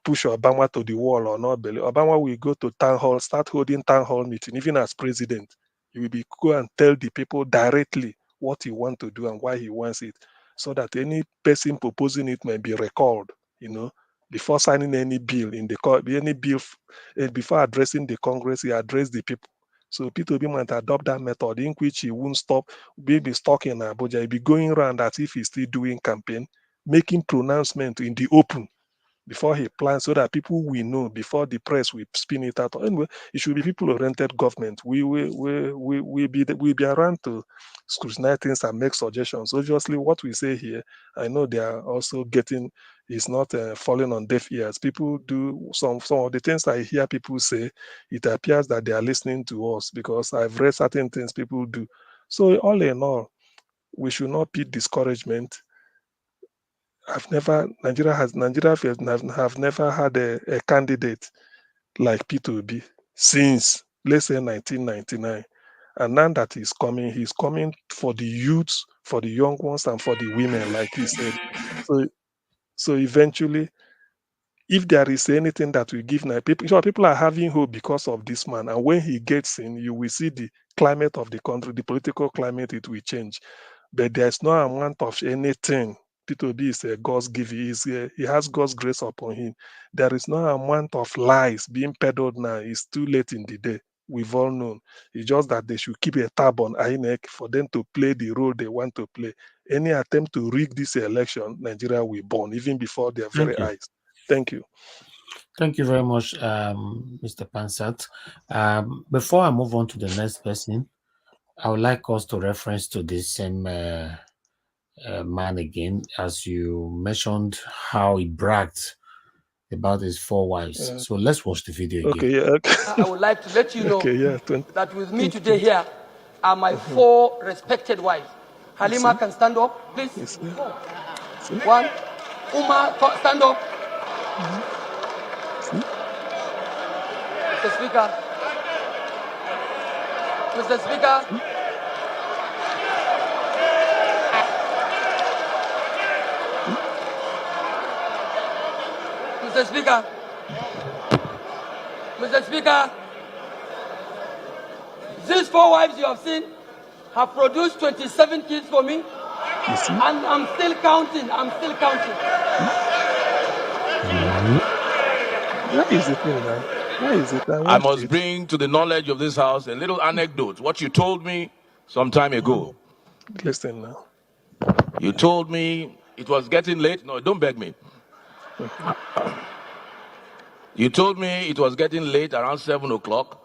push Obama to the wall or not. Obama will go to town hall, start holding town hall meeting, even as president. He will go and tell the people directly what he wants to do and why he wants it, so that any person proposing it may be recalled, before signing any bill before addressing the Congress, he addressed the people. So P2B might adopt that method in which he won't stop, be stuck in Abuja. He'll be going around as if he's still doing campaign, making pronouncement in the open before he plans, so that people will know before the press will spin it out. Anyway, it should be people-oriented government. We be around to scrutinize things and make suggestions. Obviously, what we say here, I know they are also getting, is not falling on deaf ears. People do some of the things I hear people say. It appears that they are listening to us because I've read certain things people do. So all in all, we should not be discouragement. Nigeria have never had a candidate like P2B since, let's say, 1999. And now that he's coming for the youths, for the young ones, and for the women, like he said. So eventually, if there is anything that will give people are having hope because of this man. And when he gets in, you will see the climate of the country, the political climate, it will change. But there's no amount of anything. P2B is a God's given. He has God's grace upon him. There is no amount of lies being peddled now. It's too late in the day. We've all known. It's just that they should keep a tab on INEC for them to play the role they want to play. Any attempt to rig this election, Nigeria will burn, even before their very eyes. Thank you. Thank you very much, Mr. Pansat. Before I move on to the next person, I would like us to reference to the same man again, as you mentioned how he bragged about his 4 wives. So let's watch the video again. Okay, yeah. I would like to let you know that with me today here are my 4 respected wives. Halima can stand up, please. 1. Uma, stand up. Mr. Speaker. Mr. Speaker. Mr. Speaker. Mr. Speaker. These 4 wives you have seen have produced 27 kids for me. And I'm still counting. What is it, man? Why is it? I must bring to the knowledge of this house a little anecdote. What you told me some time ago. Listen now. You told me it was getting late. No, don't beg me. You told me it was getting late around 7 o'clock,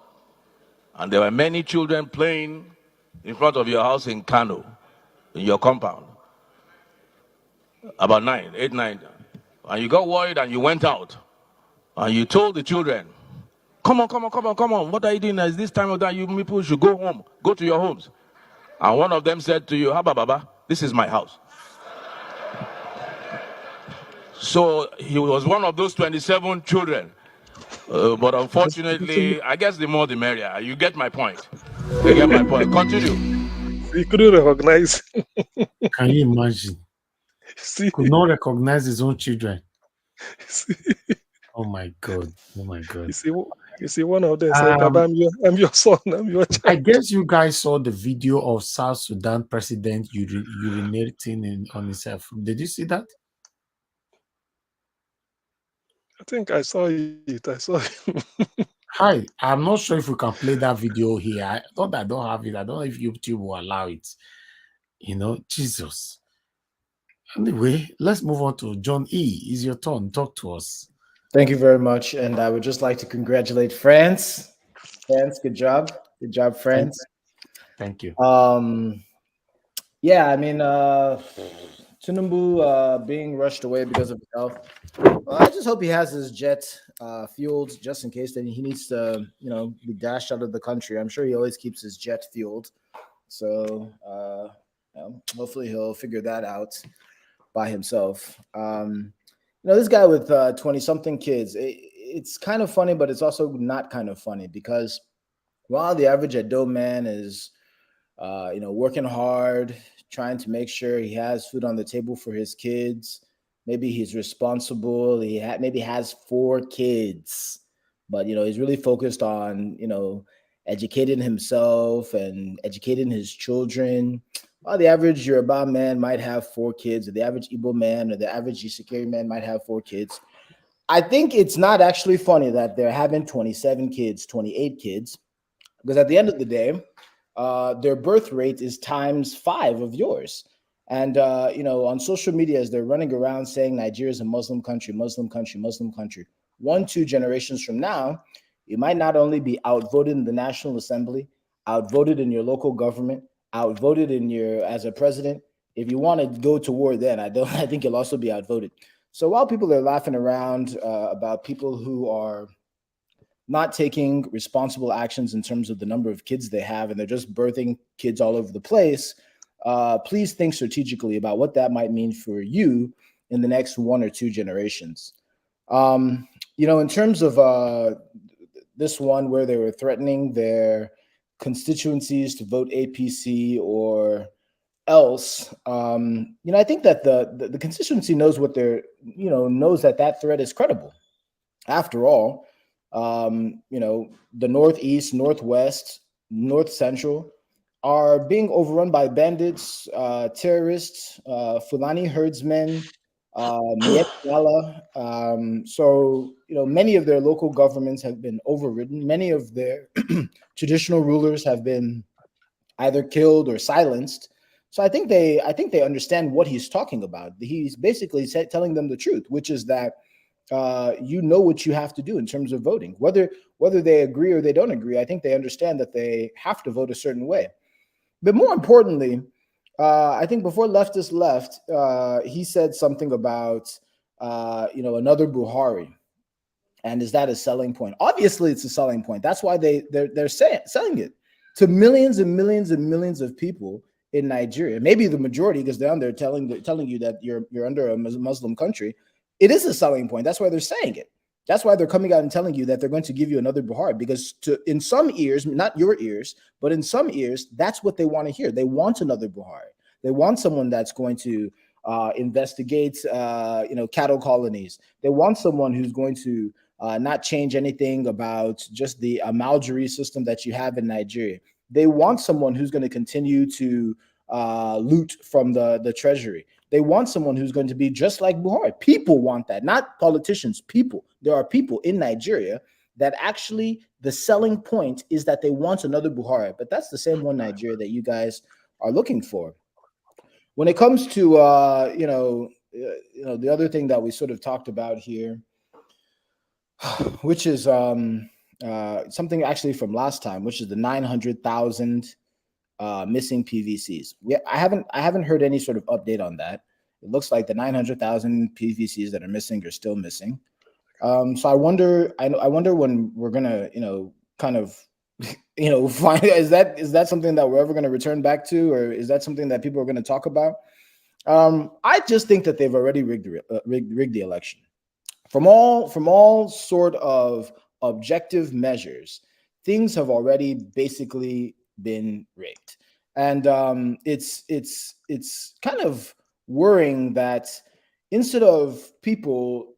and there were many children playing in front of your house in Kano, in your compound. About 8, 9. And you got worried and you went out. And you told the children, come on. What are you doing? It's this time of day, you people should go home. Go to your homes. And one of them said to you, Haba Baba, this is my house. So he was one of those 27 children. But unfortunately, I guess the more the merrier. You get my point. Continue. He couldn't recognize. Can you imagine? Could not recognize his own children. Oh my God. You see, one of them said, Baba, I'm your son, I'm your child. I guess you guys saw the video of South Sudan president urinating on himself. Did you see that? I think I saw it. Hi, I'm not sure if we can play that video here. I thought I don't have it. I don't know if YouTube will allow it. Jesus. Anyway, let's move on to John E. It's your turn. Talk to us. Thank you very much. And I would just like to congratulate France. France, good job. Good job, France. Thank you. Yeah, I mean, Tinubu being rushed away because of health. Well, I just hope he has his jet fueled just in case that he needs to, be dashed out of the country. I'm sure he always keeps his jet fueled. So hopefully he'll figure that out by himself. This guy with 20-something kids, it's kind of funny, but it's also not kind of funny because while the average Edo man is, working hard, trying to make sure he has food on the table for his kids, maybe he's responsible, maybe has 4 kids, but, he's really focused on, educating himself and educating his children. Well, the average Yoruba man might have 4 kids, or the average Igbo man or the average Isekere man might have 4 kids. I think it's not actually funny that they're having 27 kids, 28 kids, because at the end of the day, their birth rate is times 5 of yours. And, on social media, as they're running around saying Nigeria is a Muslim country, 1-2 generations from now, you might not only be outvoted in the National Assembly, outvoted in your local government, outvoted as a president. If you want to go to war, then I think you'll also be outvoted. So while people are laughing around about people who are not taking responsible actions in terms of the number of kids they have, and they're just birthing kids all over the place, please think strategically about what that might mean for you in the next 1 or 2 generations. In terms of this one where they were threatening their constituencies to vote APC or else, I think that the constituency knows what they're, knows that threat is credible. After all, the Northeast, Northwest, North Central are being overrun by bandits, terrorists, Fulani herdsmen, so many of their local governments have been overridden. Many of their traditional rulers have been either killed or silenced. So I think they understand what he's talking about. He's basically telling them the truth, which is that you know what you have to do in terms of voting, whether they agree or they don't agree. I think they understand that they have to vote a certain way. But more importantly, I think before leftists left, he said something about another Buhari, and is that a selling point? Obviously, it's a selling point. That's why they're selling it to millions and millions and millions of people in Nigeria. Maybe the majority, because they're under telling you that you're under a Muslim country. It is a selling point. That's why they're saying it. That's why they're coming out and telling you that they're going to give you another Buhari, because in some ears, not your ears, but in some ears, that's what they want to hear. They want another Buhari. They want someone that's going to investigate, cattle colonies. They want someone who's going to not change anything about just the Amalgiri system that you have in Nigeria. They want someone who's going to continue to loot from the treasury. They want someone who's going to be just like Buhari. People want that, not politicians, people. There are people in Nigeria that actually the selling point is that they want another Buhari, but that's the same one Nigeria that you guys are looking for. When it comes to, the other thing that we sort of talked about here, which is something actually from last time, which is the 900,000 missing PVCs. I haven't heard any sort of update on that. It looks like the 900,000 PVCs that are missing are still missing. So I wonder when we're gonna, kind of, find, is that something that we're ever going to return back to, or is that something that people are going to talk about? I just think that they've already rigged the election. From all sort of objective measures, things have already basically been rigged, and it's kind of worrying that instead of people,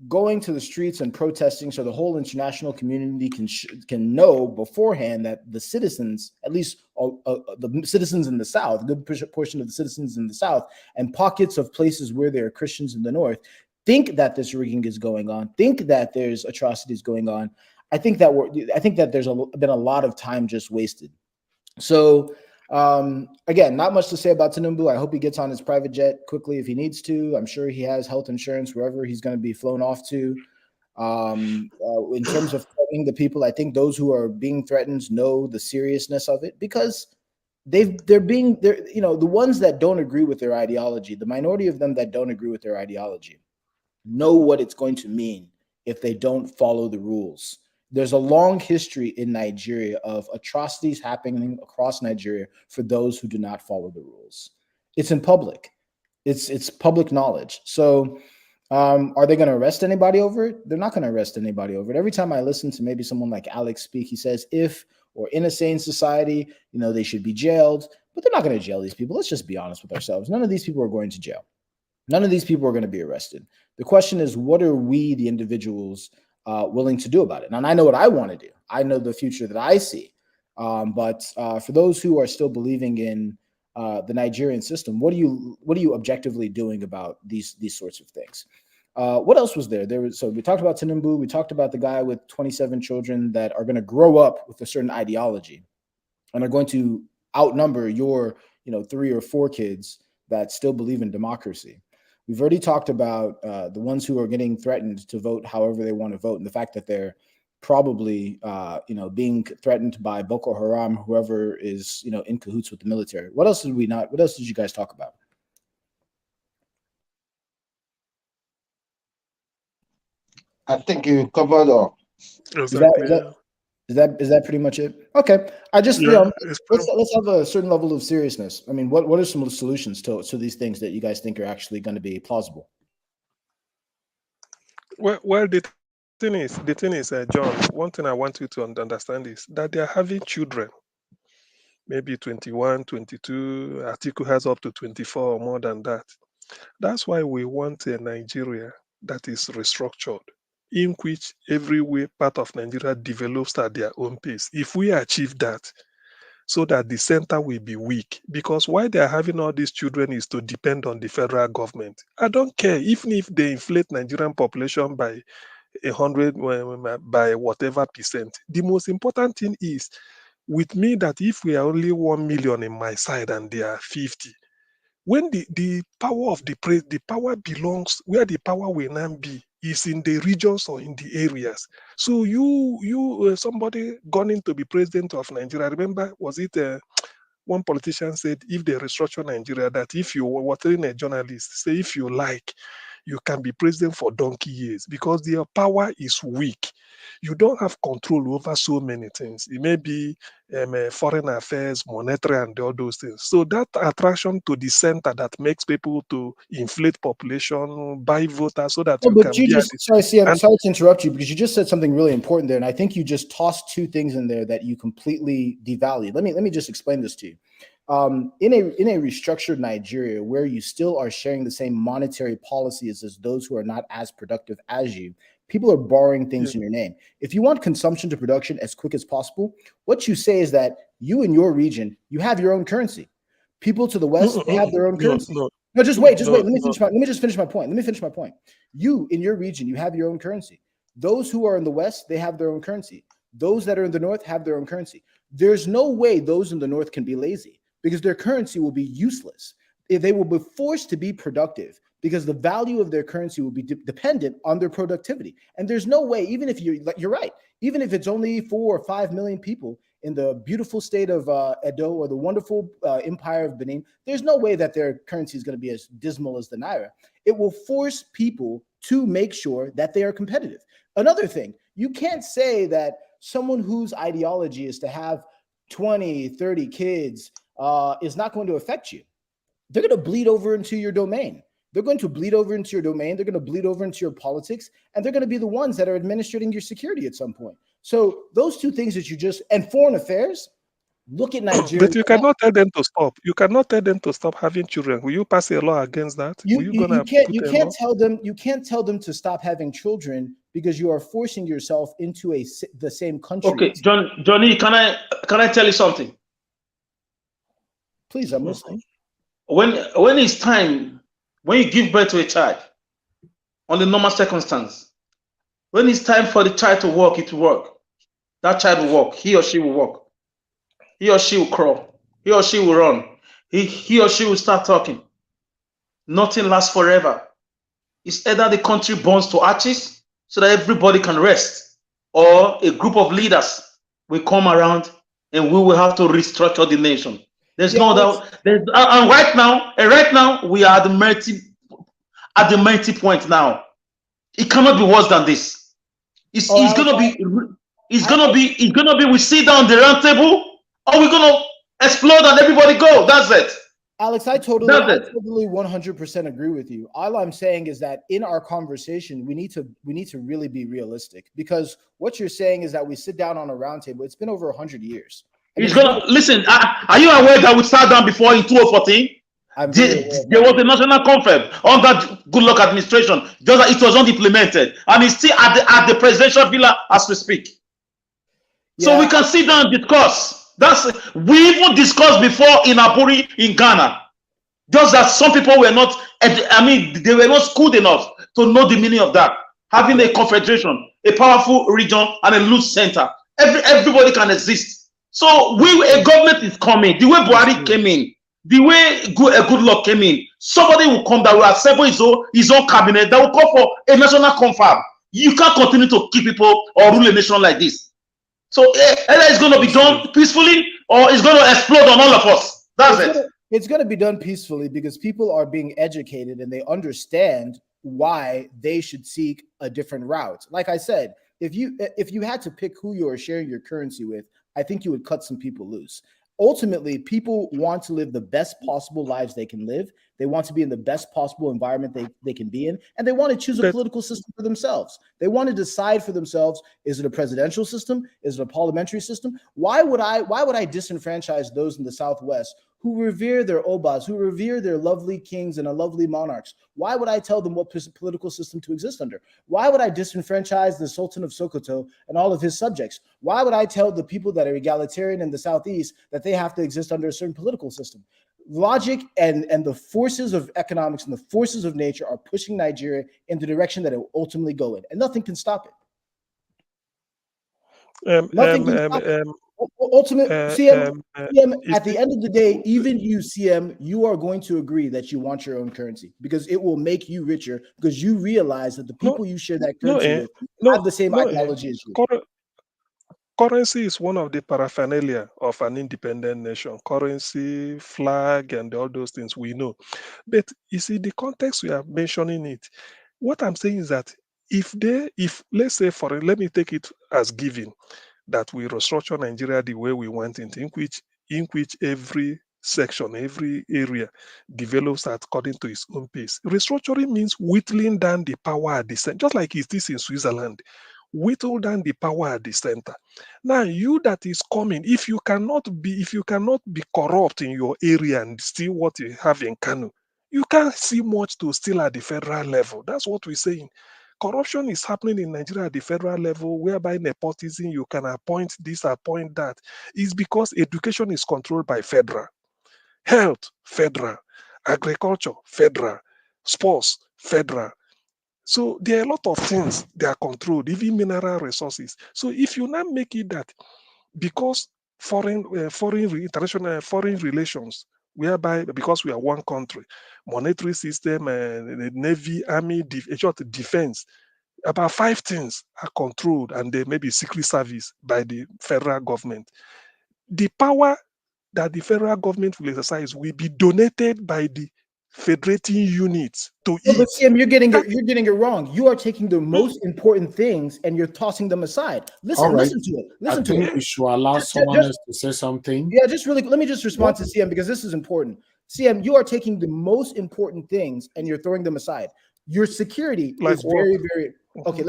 going to the streets and protesting, so the whole international community can know beforehand that the citizens, at least the citizens in the South, a good portion of the citizens in the South, and pockets of places where there are Christians in the North, think that this rigging is going on, think that there's atrocities going on. I think that there's been a lot of time just wasted. So again, not much to say about Tinubu. I hope he gets on his private jet quickly if he needs to. I'm sure he has health insurance wherever he's going to be flown off to. In terms of threatening the people, I think those who are being threatened know the seriousness of it, because they're the ones that don't agree with their ideology, the minority of them that don't agree with their ideology, know what it's going to mean if they don't follow the rules. There's a long history in Nigeria of atrocities happening across Nigeria for those who do not follow the rules. It's in public. It's public knowledge. So are they going to arrest anybody over it? They're not going to arrest anybody over it. Every time I listen to maybe someone like Alex speak, he says, if or in a sane society, they should be jailed, but they're not going to jail these people. Let's just be honest with ourselves. None of these people are going to jail. None of these people are going to be arrested. The question is, what are we, the individuals, willing to do about it? And I know what I want to do. I know the future that I see. But for those who are still believing in the Nigerian system, what are you objectively doing about these sorts of things? What else was there? So we talked about Tinubu. We talked about the guy with 27 children that are going to grow up with a certain ideology and are going to outnumber your 3 or 4 kids that still believe in democracy. We've already talked about the ones who are getting threatened to vote however they want to vote, and the fact that they're probably, being threatened by Boko Haram, whoever is, in cahoots with the military. What else did you guys talk about? I think you covered Exactly. Is that pretty much it? Okay. I just let's have a certain level of seriousness. I mean, what are some solutions to these things that you guys think are actually going to be plausible? Well, the thing is, John, one thing I want you to understand is that they are having children, maybe 21, 22, Atiku has up to 24 or more than that. That's why we want a Nigeria that is restructured, in which every way part of Nigeria develops at their own pace. If we achieve that, so that the center will be weak, because why they are having all these children is to depend on the federal government. I don't care, even if they inflate Nigerian population by 100, by whatever percent. The most important thing is, with me, that if we are only 1 million in my side and they are 50, when the power of the power belongs where the power will now be is in the regions or in the areas. So somebody gone in to be president of Nigeria. Remember, was it one politician said, if they restructure Nigeria, that if you were telling a journalist, say if you like, you can be president for donkey years, because their power is weak. You don't have control over so many things. It may be foreign affairs, monetary, and all those things. So that attraction to the center that makes people to inflate population, buy voters, so that you can be. Sorry to interrupt you, because you just said something really important there, and I think you just tossed two things in there that you completely devalued. Let me just explain this to you. In a restructured Nigeria, where you still are sharing the same monetary policies as those who are not as productive as you, people are borrowing things in your name. If you want consumption to production as quick as possible, what you say is that you in your region, you have your own currency. People to the west, they have their own currency. No, just wait. Let me just finish my point. You in your region, you have your own currency. Those who are in the west, they have their own currency. Those that are in the north have their own currency. There's no way those in the north can be lazy, because their currency will be useless. If they will be forced to be productive, because the value of their currency will be dependent on their productivity. And there's no way, even if you're right, even if it's only 4 or 5 million people in the beautiful state of Edo or the wonderful empire of Benin, there's no way that their currency is going to be as dismal as the Naira. It will force people to make sure that they are competitive. Another thing, you can't say that someone whose ideology is to have 20, 30 kids is not going to affect you. They're going to bleed over into your domain. They're going to bleed over into your domain. They're going to bleed over into your politics, and they're going to be the ones that are administrating your security at some point. So those two things that you just, and foreign affairs, look at Nigeria. But you cannot tell them to stop. You cannot tell them to stop having children. Will you pass a law against that? You can't tell them to stop having children, because you are forcing yourself into the same country. Okay, Johnny, can I tell you something? Please, I'm listening. When it's time, when you give birth to a child, on the normal circumstance, when it's time for the child to walk, it will work. That child will walk. He or she will walk. He or she will crawl. He or she will run. He or she will start talking. Nothing lasts forever. It's either the country burns to ashes so that everybody can rest, or a group of leaders will come around and we will have to restructure the nation. There's no doubt. And right now we are at the mighty point now. It cannot be worse than this. It's gonna be. We sit down the round table, or we're gonna explode and everybody go. That's it. Alex, I totally 100% agree with you. All I'm saying is that in our conversation, we need to really be realistic, because what you're saying is that we sit down on a round table. It's been over 100 years. Listen. Are you aware that we sat down before in 2014? There was a national conference under Goodluck administration. Just that it was not implemented, and it's still at the presidential villa as we speak. Yeah. So we can sit down and discuss. We even discussed before in Aburi in Ghana. Just that some people were not. They were not schooled enough to know the meaning of that. Having a confederation, a powerful region, and a loose center. Everybody can exist. So a government is coming. The way Buhari came in, the way Goodluck came in, somebody will come that will assemble his own cabinet that will call for a national confab. You can't continue to keep people or rule a nation like this. So either it's going to be done peacefully, or it's going to explode on all of us. That's it. It's going to be done peacefully, because people are being educated and they understand why they should seek a different route. Like I said, if you had to pick who you are sharing your currency with, I think you would cut some people loose. Ultimately, people want to live the best possible lives they can live. They want to be in the best possible environment they can be in, and they want to choose a political system for themselves. They want to decide for themselves, is it a presidential system? Is it a parliamentary system? Why would I disenfranchise those in the Southwest who revere their Obas, who revere their lovely kings and lovely monarchs? Why would I tell them what political system to exist under? Why would I disenfranchise the Sultan of Sokoto and all of his subjects? Why would I tell the people that are egalitarian in the Southeast that they have to exist under a certain political system? Logic and the forces of economics and the forces of nature are pushing Nigeria in the direction that it will ultimately go in, and nothing can stop it. Nothing can stop it. CM, at the end of the day, even you, CM, you are going to agree that you want your own currency because it will make you richer because you realize that the people you share that currency with have the same ideology as you. Currency is one of the paraphernalia of an independent nation. Currency, flag, and all those things we know. But you see, the context we are mentioning it, what I'm saying is that if let's say, let me take it as given that we restructure Nigeria the way we want it, in which every section, every area develops according to its own pace. Restructuring means whittling down the power at the center, just like it is in Switzerland. Whittle down the power at the center. Now, you that is coming, if you cannot be corrupt in your area and steal what you have in Kano, you can't see much to steal at the federal level. That's what we're saying. Corruption is happening in Nigeria at the federal level, whereby nepotism, you can appoint this, appoint that. It's because education is controlled by federal. Health, federal. Agriculture, federal. Sports, federal. So there are a lot of things they are controlled, even mineral resources. So if you now make it that because international foreign relations, whereby because we are one country, monetary system, the navy, army, defense, about 5 things are controlled, and they may be secret service by the federal government. The power that the federal government will exercise will be donated by the federating units to eat. But Sam, you're getting it wrong. You are taking the most important things and you're tossing them aside. Listen to it. Listen to it. We should allow someone else to say something. Yeah, let me just respond to CM because this is important. CM, you are taking the most important things and you're throwing them aside. Your security is very, very okay.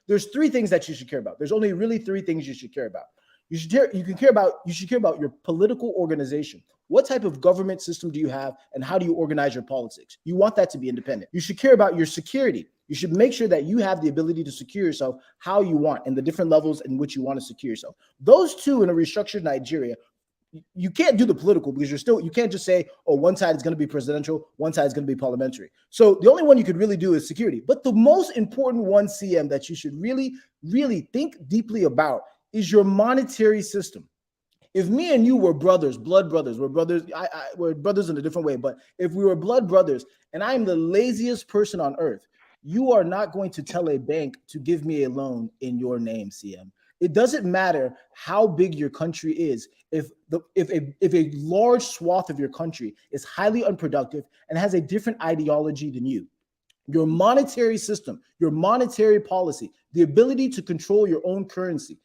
There's 3 things that you should care about. There's only really 3 things you should care about. You should care about your political organization. What type of government system do you have, and how do you organize your politics? You want that to be independent. You should care about your security. You should make sure that you have the ability to secure yourself how you want and the different levels in which you want to secure yourself. Those 2 in a restructured Nigeria, you can't do the political because you can't just say, oh, one side is going to be presidential, one side is going to be parliamentary. So the only one you could really do is security. But the most important one, CM, that you should really, really think deeply about is your monetary system. If me and you were brothers, blood brothers, we're brothers in a different way, but if we were blood brothers and I am the laziest person on earth, you are not going to tell a bank to give me a loan in your name, CM. It doesn't matter how big your country is. If a large swath of your country is highly unproductive and has a different ideology than you, your monetary system, your monetary policy, the ability to control your own currency,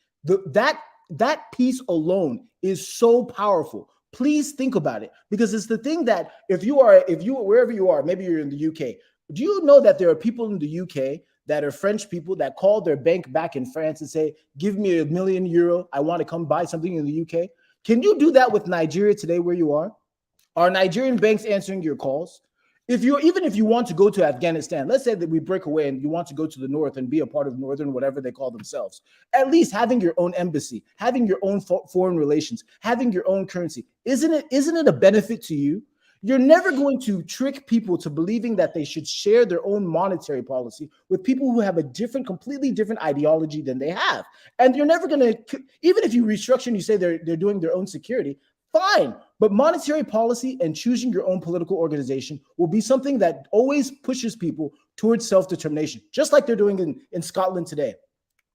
that piece alone is so powerful. Please think about it, because it's the thing that if you wherever you are, maybe you're in the UK, do you know that there are people in the UK that are French people that call their bank back in France and say, give me €1 million, I want to come buy something in the UK? Can you do that with Nigeria today where you are? Are Nigerian banks answering your calls? Even if you want to go to Afghanistan, let's say that we break away and you want to go to the north and be a part of northern, whatever they call themselves, at least having your own embassy, having your own foreign relations, having your own currency, isn't it a benefit to you? You're never going to trick people to believing that they should share their own monetary policy with people who have a completely different ideology than they have. And you're never going to, even if you restructure and you say they're doing their own security, fine. But monetary policy and choosing your own political organization will be something that always pushes people towards self-determination, just like they're doing in Scotland today.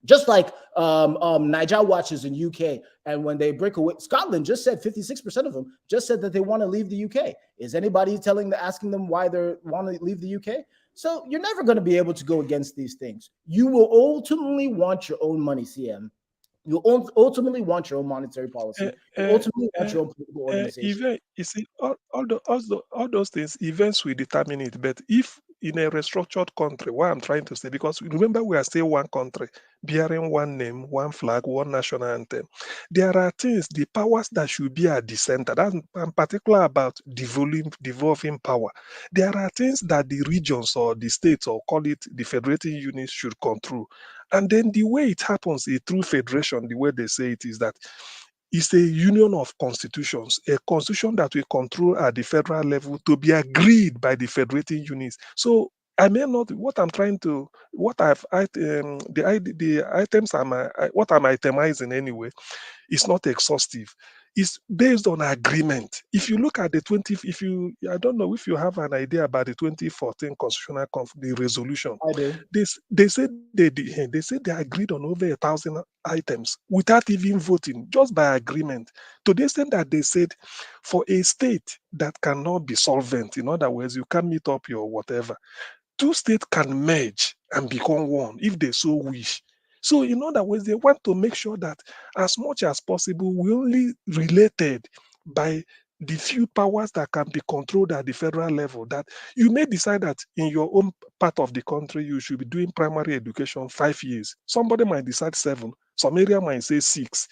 Just like Niger watches in UK, and when they break away, Scotland just said 56% of them just said that they want to leave the UK. Is anybody asking them why they want to leave the UK? So you're never going to be able to go against these things. You will ultimately want your own money, CM. You ultimately want your own monetary policy. You ultimately want your own political organization. Event, you see, all those things, events will determine it. But if in a restructured country, what I'm trying to say, because remember, we are still one country, bearing one name, one flag, one national anthem. There are things, the powers that should be at the center. I'm particular about devolving power. There are things that the regions or the states, or call it the federating units, should control. And then the way it happens, a true federation, the way they say it is that it's a union of constitutions, a constitution that we control at the federal level to be agreed by the federating units. So I may not, what I'm trying to, what I've, the items what I'm itemizing anyway, is not exhaustive. It's based on agreement. If you look at the I don't know if you have an idea about the 2014 the resolution. I do. They said they agreed on over 1,000 items without even voting, just by agreement. To the extent that they said, for a state that cannot be solvent, in other words, you can't meet up your whatever, two states can merge and become one if they so wish. So, in other words, they want to make sure that as much as possible, we only related by the few powers that can be controlled at the federal level. That you may decide that in your own part of the country, you should be doing primary education 5 years. Somebody might decide 7. Some area might say 6.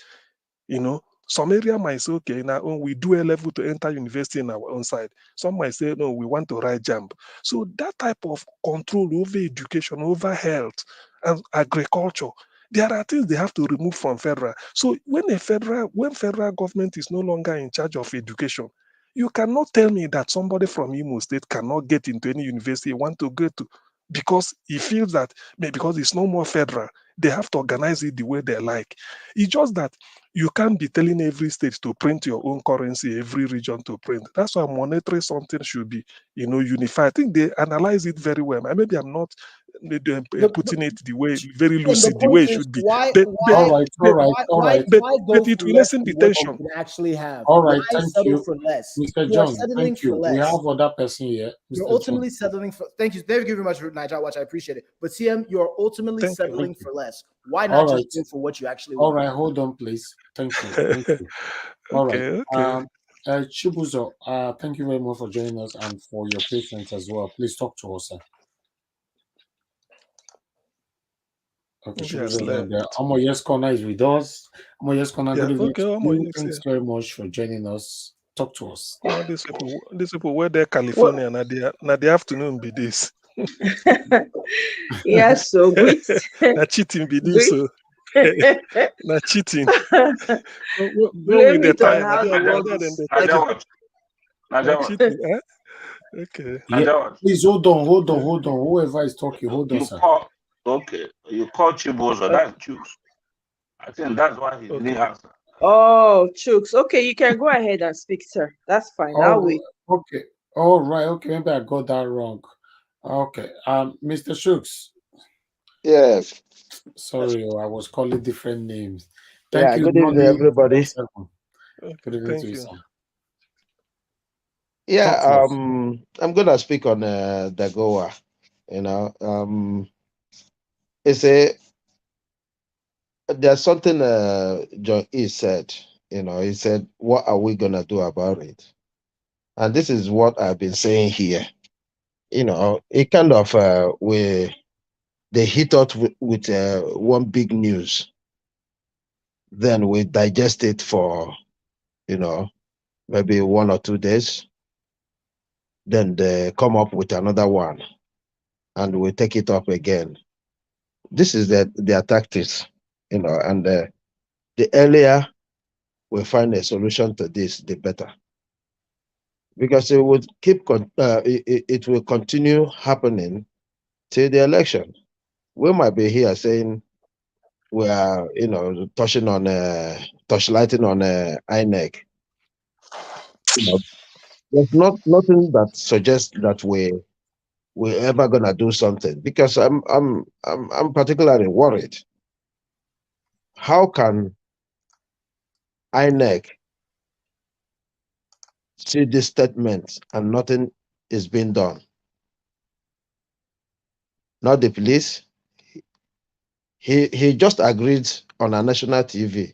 Some area might say, okay, now we do a level to enter university in our own side. Some might say, no, we want to write jump. So that type of control over education, over health and agriculture, there are things they have to remove from federal. So when federal government is no longer in charge of education, you cannot tell me that somebody from Imo State cannot get into any university he want to go to because he feels that because it's no more federal, they have to organize it the way they like. It's just that you can't be telling every state to print your own currency, every region to print. That's why monetary something should be, unified. I think they analyze it very well. Maybe I'm not putting it the way very lucid, the way it should be. Why But go it for will less lessen than the what tension. you can actually have? All right, Why thank settle you, for less? Mr. You are John. settling Thank you. for We less. have other person here. You're Mr. ultimately John. settling for. Thank you very much, Niger Watch. I appreciate it. But CM, you're ultimately Thank you. settling for less. Why All not right. just go for what you actually All want? right, hold on, please. Thank you. Thank you. All right. Okay. Chibuzo, thank you very much for joining us and for your patience as well. Please talk to us, sir. Okay, Maybe has Chibuzo, left. Omo Yes Corner is with us. Omo Yes Corner, Yeah, good evening okay. to you. Thanks Yeah. very much for joining us. Talk to us. These people were there California, now the afternoon be this. Yes, so great. Now cheating be this, so now cheating. When we Blame the it on time, how the world Naja, is. Naja, what? Naja, what? cheating, eh? Okay. Yeah, Naja, what? please hold on. Whoever is talking, hold on, You sir. call, okay, you call Chibozo, Uh, that's choose. I think that's why he didn't okay. answer. Oh, Chooks. Okay, you can go ahead and speak, sir. That's fine. I'll Oh, wait. okay. All right. Okay, maybe I got that wrong. Okay. Mr. Shooks. Yes. Sorry, I was calling different names. Thank Yeah. you, Good evening, Nolly everybody. 07. Good Okay. evening to Thank you, you. sir. Talk to Yeah. us. I'm gonna speak on Dagoa. It's a there's something John E said. He said, "What are we gonna do about it?" And this is what I've been saying here. It kind of they hit us with one big news, then we digest it for maybe 1 or 2 days, then they come up with another one, and we take it up again. This is their tactics, and the earlier we find a solution to this, the better, because it would it will continue happening till the election. We might be here saying we are, touching on touchlighting on INEC. There's nothing that suggests that we're ever gonna do something, because I'm particularly worried. How can INEC see this statement and nothing is being done? not the police. He just agreed on a national TV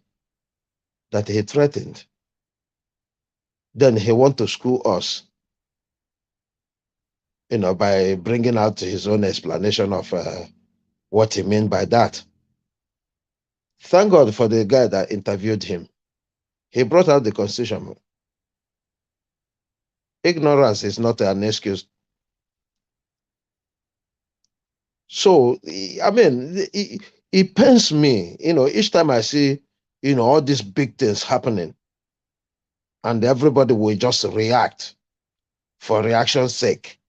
that he threatened. Then he want to school us, by bringing out his own explanation of what he meant by that. Thank God for the guy that interviewed him. He brought out the Constitution. Ignorance is not an excuse. So, I mean, it pains me, each time I see, all these big things happening, and everybody will just react for reaction's sake.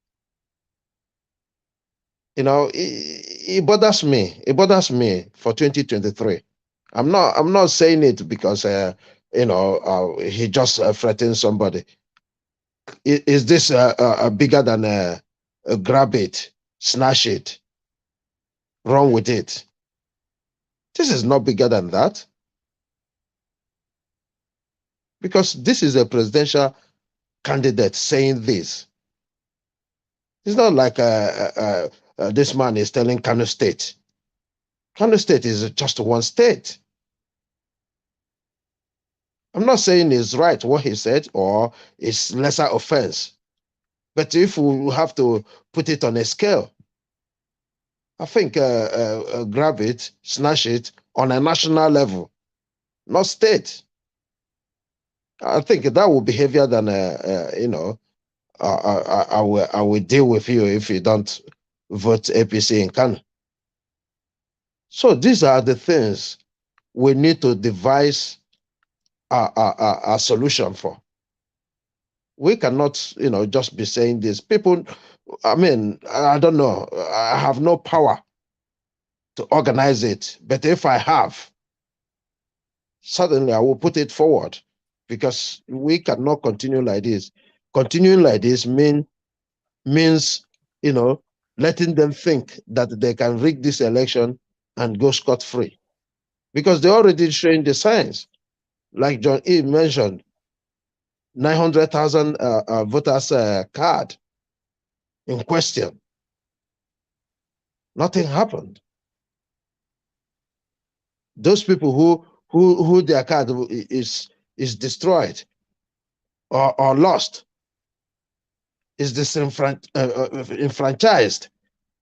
It bothers me. It bothers me for 2023. I'm not saying it because he just threatened somebody. Is this bigger than grab it, snatch it, run with it? This is not bigger than that, because this is a presidential candidate saying this. It's not like this man is telling Kano State. Kano State is just one state. I'm not saying it's right what he said or it's lesser offense. But if we have to put it on a scale, I think grab it, snatch it on a national level, not state. I think that would be heavier than, I will deal with you if you don't vote APC in Kano. So these are the things we need to devise a solution for. We cannot, just be saying this. People, I mean, I don't know. I have no power to organize it. But if I have, certainly I will put it forward, because we cannot continue like this. Continuing like this means, letting them think that they can rig this election and go scot-free. Because they already showing the signs. Like John E. mentioned, 900,000 voters card in question. Nothing happened. Those people who their card is destroyed or lost, is disenfranchised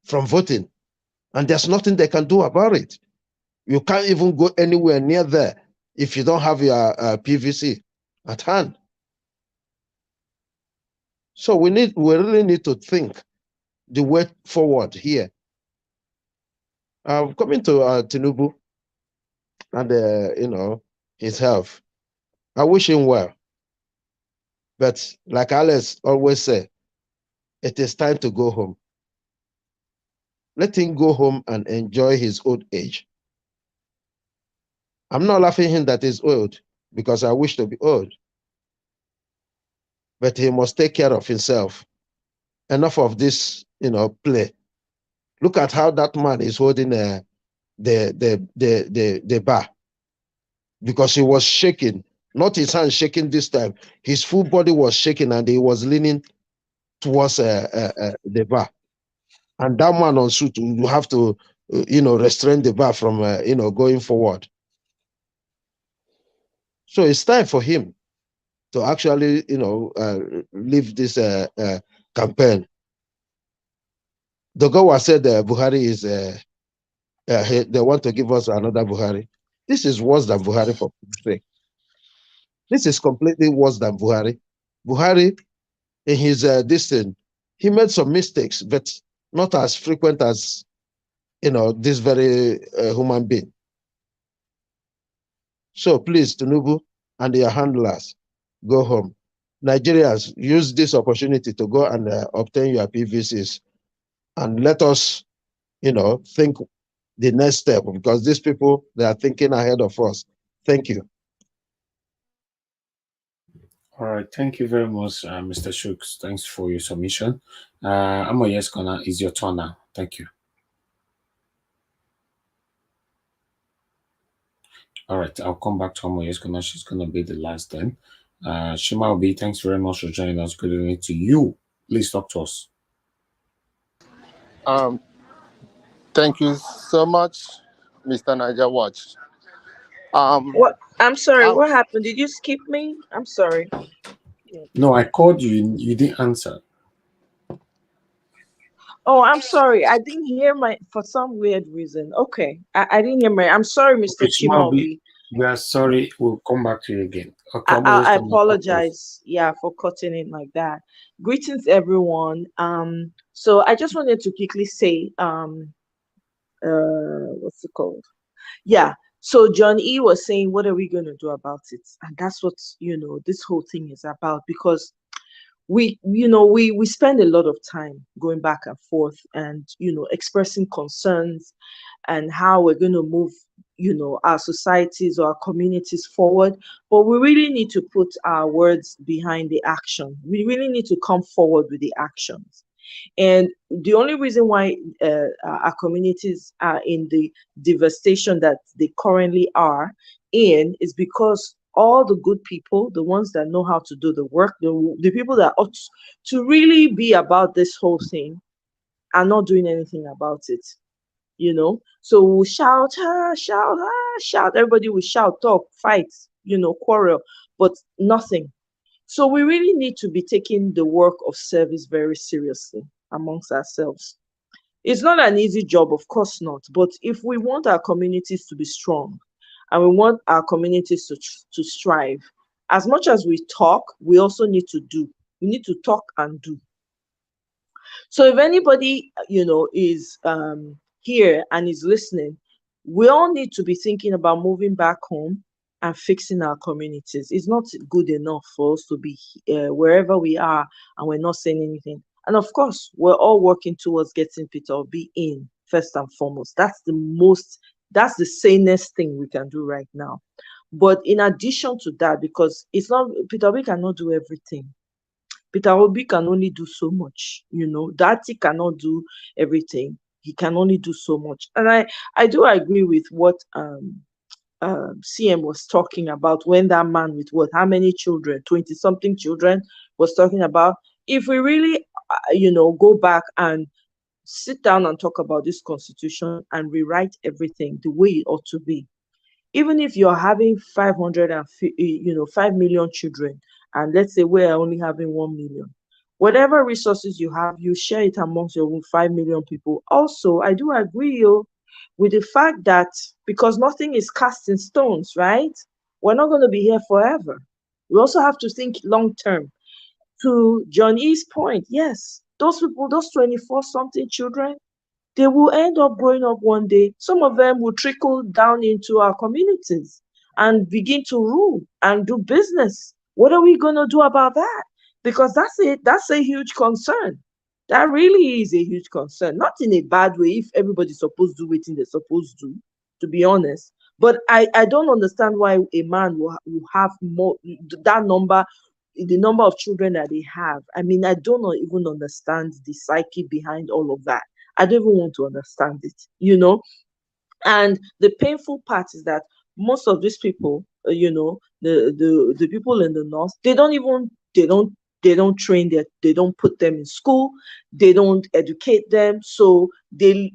from voting, and there's nothing they can do about it. You can't even go anywhere near there if you don't have your PVC at hand. So we really need to think the way forward here. Coming to Tinubu and his health, I wish him well. But like Alex always say, it is time to go home. Let him go home and enjoy his old age. I'm not laughing him that he's old, because I wish to be old. But he must take care of himself. Enough of this, play. Look at how that man is holding the bar, because he was shaking. Not his hand shaking this time. His full body was shaking, and he was leaning towards the bar. And that man on suit, you have to, restrain the bar from, going forward. So it's time for him to actually, leave this campaign. Dogowa said Buhari is, they want to give us another Buhari. This is worse than Buhari, for people's sake. This is completely worse than Buhari. Buhari, in his this thing, he made some mistakes, but not as frequent as, this very human being. So please, Tinubu and your handlers, go home. Nigerians, use this opportunity to go and obtain your PVCs, and let us, think the next step, because these people, they are thinking ahead of us. Thank you. All right, thank you very much, Mr. Shooks. Thanks for your submission. Amoye's corner is your turn now. Thank you. All right, I'll come back to Amoye's corner. She's going to be the last then. Shima Obi, thanks very much for joining us. Good evening to you. Please talk to us. Thank you so much, Mr. Niger Watch. What? I'm sorry. I'll- What happened? Did you skip me? I'm sorry. No, I called you. You didn't answer. Oh, I'm sorry. I didn't hear my for some weird reason. Okay, I didn't hear my. I'm sorry, Mr. Okay, Shima, Chimaobi. we are sorry. We'll come back to you again. Okay, I apologize, yeah, for cutting it like that. Greetings, everyone. So I just wanted to quickly say, what's it called? Yeah. So John E was saying, what are we going to do about it? And that's what, this whole thing is about, because we spend a lot of time going back and forth and, expressing concerns and how we're going to move, our societies or our communities forward. But we really need to put our words behind the action. We really need to come forward with the actions. And the only reason why our communities are in the devastation that they currently are in is because all the good people, the ones that know how to do the work, the people that ought to really be about this whole thing, are not doing anything about it. So we'll shout, ah, shout, ah, shout. Everybody will shout, talk, fight, quarrel, but nothing. So we really need to be taking the work of service very seriously amongst ourselves. It's not an easy job, of course not, but if we want our communities to be strong and we want our communities to strive, as much as we talk, we also need to do. We need to talk and do. So if anybody, is here and is listening, we all need to be thinking about moving back home and fixing our communities. It's not good enough for us to be wherever we are and we're not saying anything. And of course, we're all working towards getting Peter Obi in first and foremost. That's the sanest thing we can do right now. But in addition to that, because Peter Obi cannot do everything. Peter Obi can only do so much, Dati cannot do everything. He can only do so much. And I do agree with what CM was talking about when that man with how many children, 20 something children, was talking about. If we really, go back and sit down and talk about this constitution and rewrite everything the way it ought to be, even if you're having 5 million children, and let's say we're only having 1 million, whatever resources you have, you share it amongst your 5 million people. Also, I do agree with the fact that because nothing is cast in stones, right? We're not going to be here forever. We also have to think long term. To John E's point, yes, those people, those 24 something children, they will end up growing up one day. Some of them will trickle down into our communities and begin to rule and do business. What are we going to do about that? Because that's a huge concern. That really is a huge concern. Not in a bad way if everybody's supposed to do what they're supposed to be honest. But I don't understand why a man will have more, that number, the number of children that they have. I mean, I don't even understand the psyche behind all of that. I don't even want to understand it. And the painful part is that most of these people, the people in the north, they don't train them, they don't put them in school, they don't educate them, so they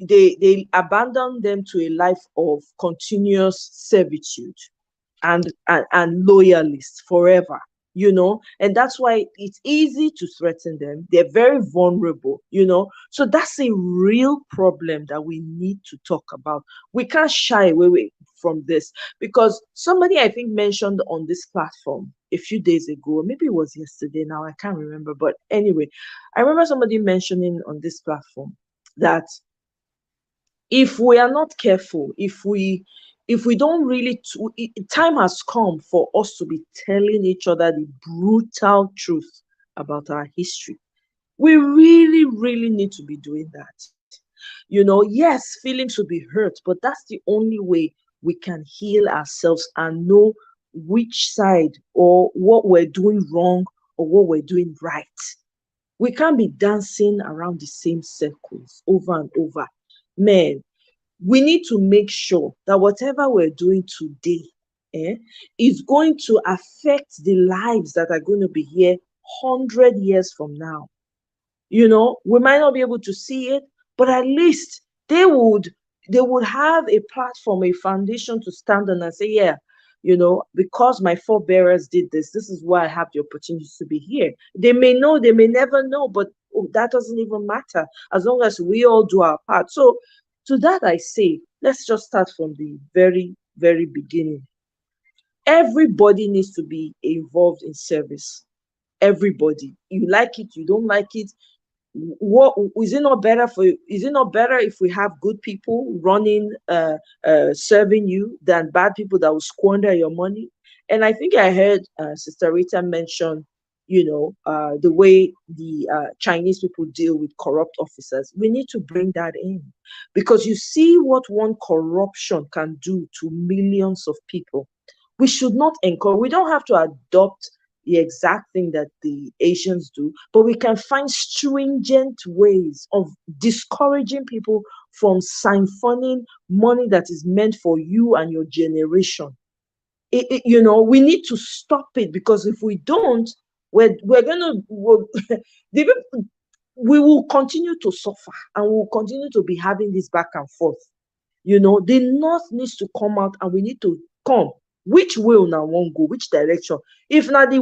abandon them to a life of continuous servitude and loyalists forever. And that's why it's easy to threaten them. They're very vulnerable, so that's a real problem that we need to talk about. We can't shy away from this, because somebody, I think, mentioned on this platform a few days ago, maybe it was yesterday, now I can't remember, but anyway, I remember somebody mentioning on this platform that if we are not careful, if we don't really, time has come for us to be telling each other the brutal truth about our history. We really, really need to be doing that. Yes, feelings will be hurt, but that's the only way we can heal ourselves and know which side or what we're doing wrong or what we're doing right. We can't be dancing around the same circles over and over. Man, we need to make sure that whatever we're doing today is going to affect the lives that are going to be here 100 years from now. We might not be able to see it, but at least they would have a platform, a foundation to stand on and say, yeah, because my forebearers did this, this is why I have the opportunity to be here. They may know, they may never know, but that doesn't even matter as long as we all do our part. So to that I say, let's just start from the very, very beginning. Everybody needs to be involved in service. Everybody. You like it, you don't like it. What is it not better if we have good people running, serving you, than bad people that will squander your money? And I think I heard Sister Rita mention, the way the Chinese people deal with corrupt officers. We need to bring that in, because you see what one corruption can do to millions of people. We should not encourage. We don't have to adopt the exact thing that the Asians do, but we can find stringent ways of discouraging people from siphoning money that is meant for you and your generation. We need to stop it, because if we don't, we will continue to suffer, and we will continue to be having this back and forth. The North needs to come out, and we need to come. Which way now won't go? Which direction? If not the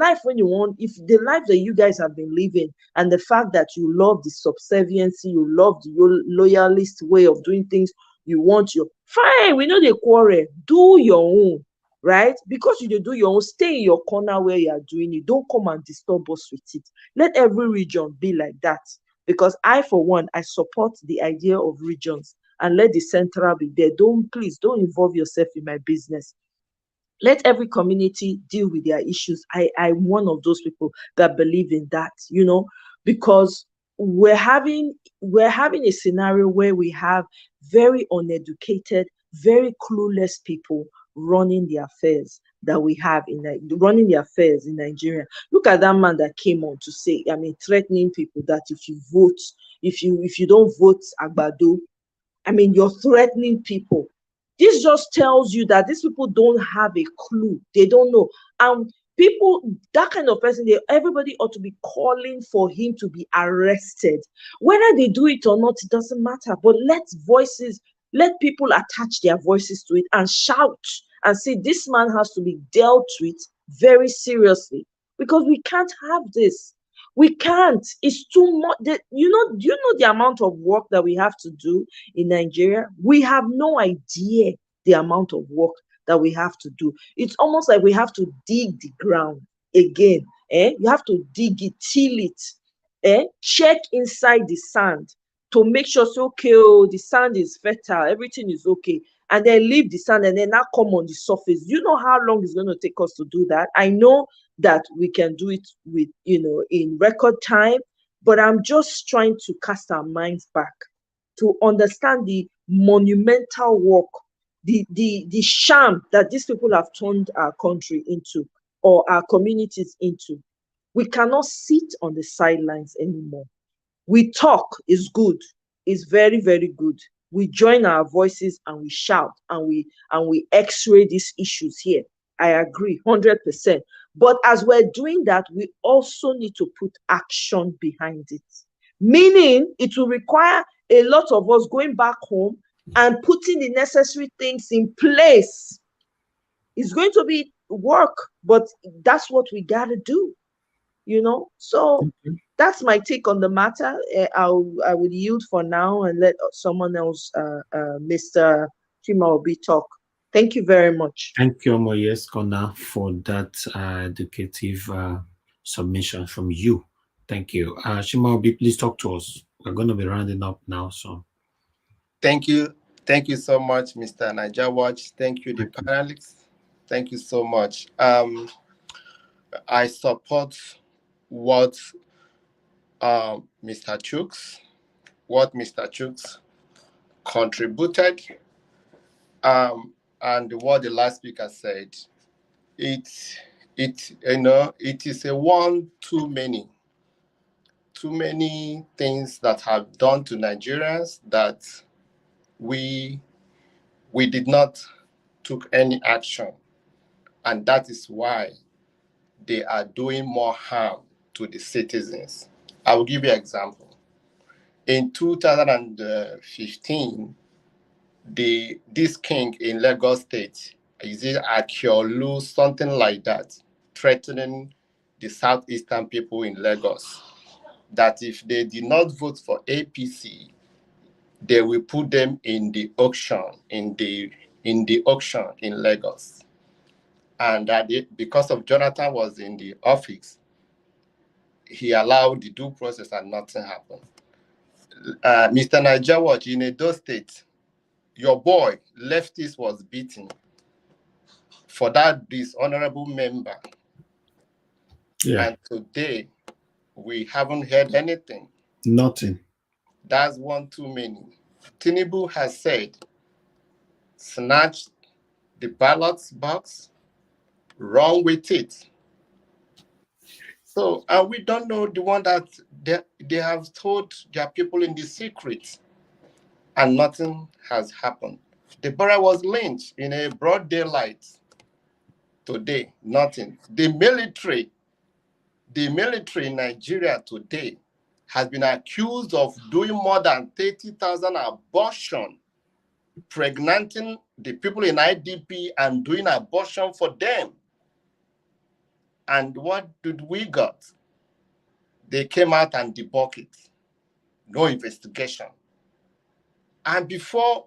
life when you want, if the life that you guys have been living, and the fact that you love the subserviency, you love the loyalist way of doing things, you want your fine. We know the quarrel. Do your own, right? Because you do your own, stay in your corner where you are doing it. Don't come and disturb us with it. Let every region be like that. Because I, for one, I support the idea of regions, and let the central be there. Please don't involve yourself in my business. Let every community deal with their issues. I'm one of those people that believe in that, because we're having a scenario where we have very uneducated, very clueless people running the affairs that we have running the affairs in Nigeria. Look at that man that came on to say, threatening people that if you don't vote Agbado, you're threatening people. This just tells you that these people don't have a clue. They don't know. And people, that kind of person, everybody ought to be calling for him to be arrested. Whether they do it or not, it doesn't matter. But let people attach their voices to it and shout and say, this man has to be dealt with very seriously, because we can't have this. We can't. It's too much. Do you know the amount of work that we have to do in Nigeria? We have no idea the amount of work that we have to do. It's almost like we have to dig the ground again. You have to dig it, till it, check inside the sand to make sure it's okay. Oh, the sand is fertile, everything is okay. And then leave the sand and then now come on the surface. You know how long it's going to take us to do that? I know that we can do it with, in record time, but I'm just trying to cast our minds back to understand the monumental work, the sham that these people have turned our country into, or our communities into. We cannot sit on the sidelines anymore. We talk is good, is very, very good. We join our voices and we shout and we x-ray these issues here. I agree 100%. But as we're doing that, we also need to put action behind it. Meaning it will require a lot of us going back home and putting the necessary things in place. It's going to be work, but that's what we got to do, So that's my take on the matter. I would yield for now and let someone else, Mr. Chimaobi, talk. Thank you very much. Thank you, Moyes Kona, for that educative submission from you. Thank you. Chimaobi, please talk to us. We're going to be rounding up now. So, Thank you. Thank you so much, Mr. Niger Watch. Thank you, the panelists. Thank you so much. I support what Mr. Chooks contributed, and what the last speaker said. It is a one too many things that have done to Nigerians that we did not took any action, and that is why they are doing more harm to the citizens. I will give you an example. In 2015, this king in Lagos State, is it Akiolu, something like that, threatening the southeastern people in Lagos that if they did not vote for APC, they will put them in the auction in the auction in Lagos. And that because of Jonathan was in the office, he allowed the due process and nothing happened. Mr. Niger Watch, in Edo State, your boy, leftist, was beaten for that dishonorable member. Yeah. And today, we haven't heard anything. Nothing. That's one too many. Tinubu has said, snatch the ballot box, run with it. So, and we don't know the one that they have told their people in the secret, and nothing has happened. Deborah was lynched in a broad daylight. Today, nothing. The military in Nigeria today has been accused of doing more than 30,000 abortions, pregnanting the people in IDP and doing abortion for them. And what did we got? They came out and debunked it. No investigation. And before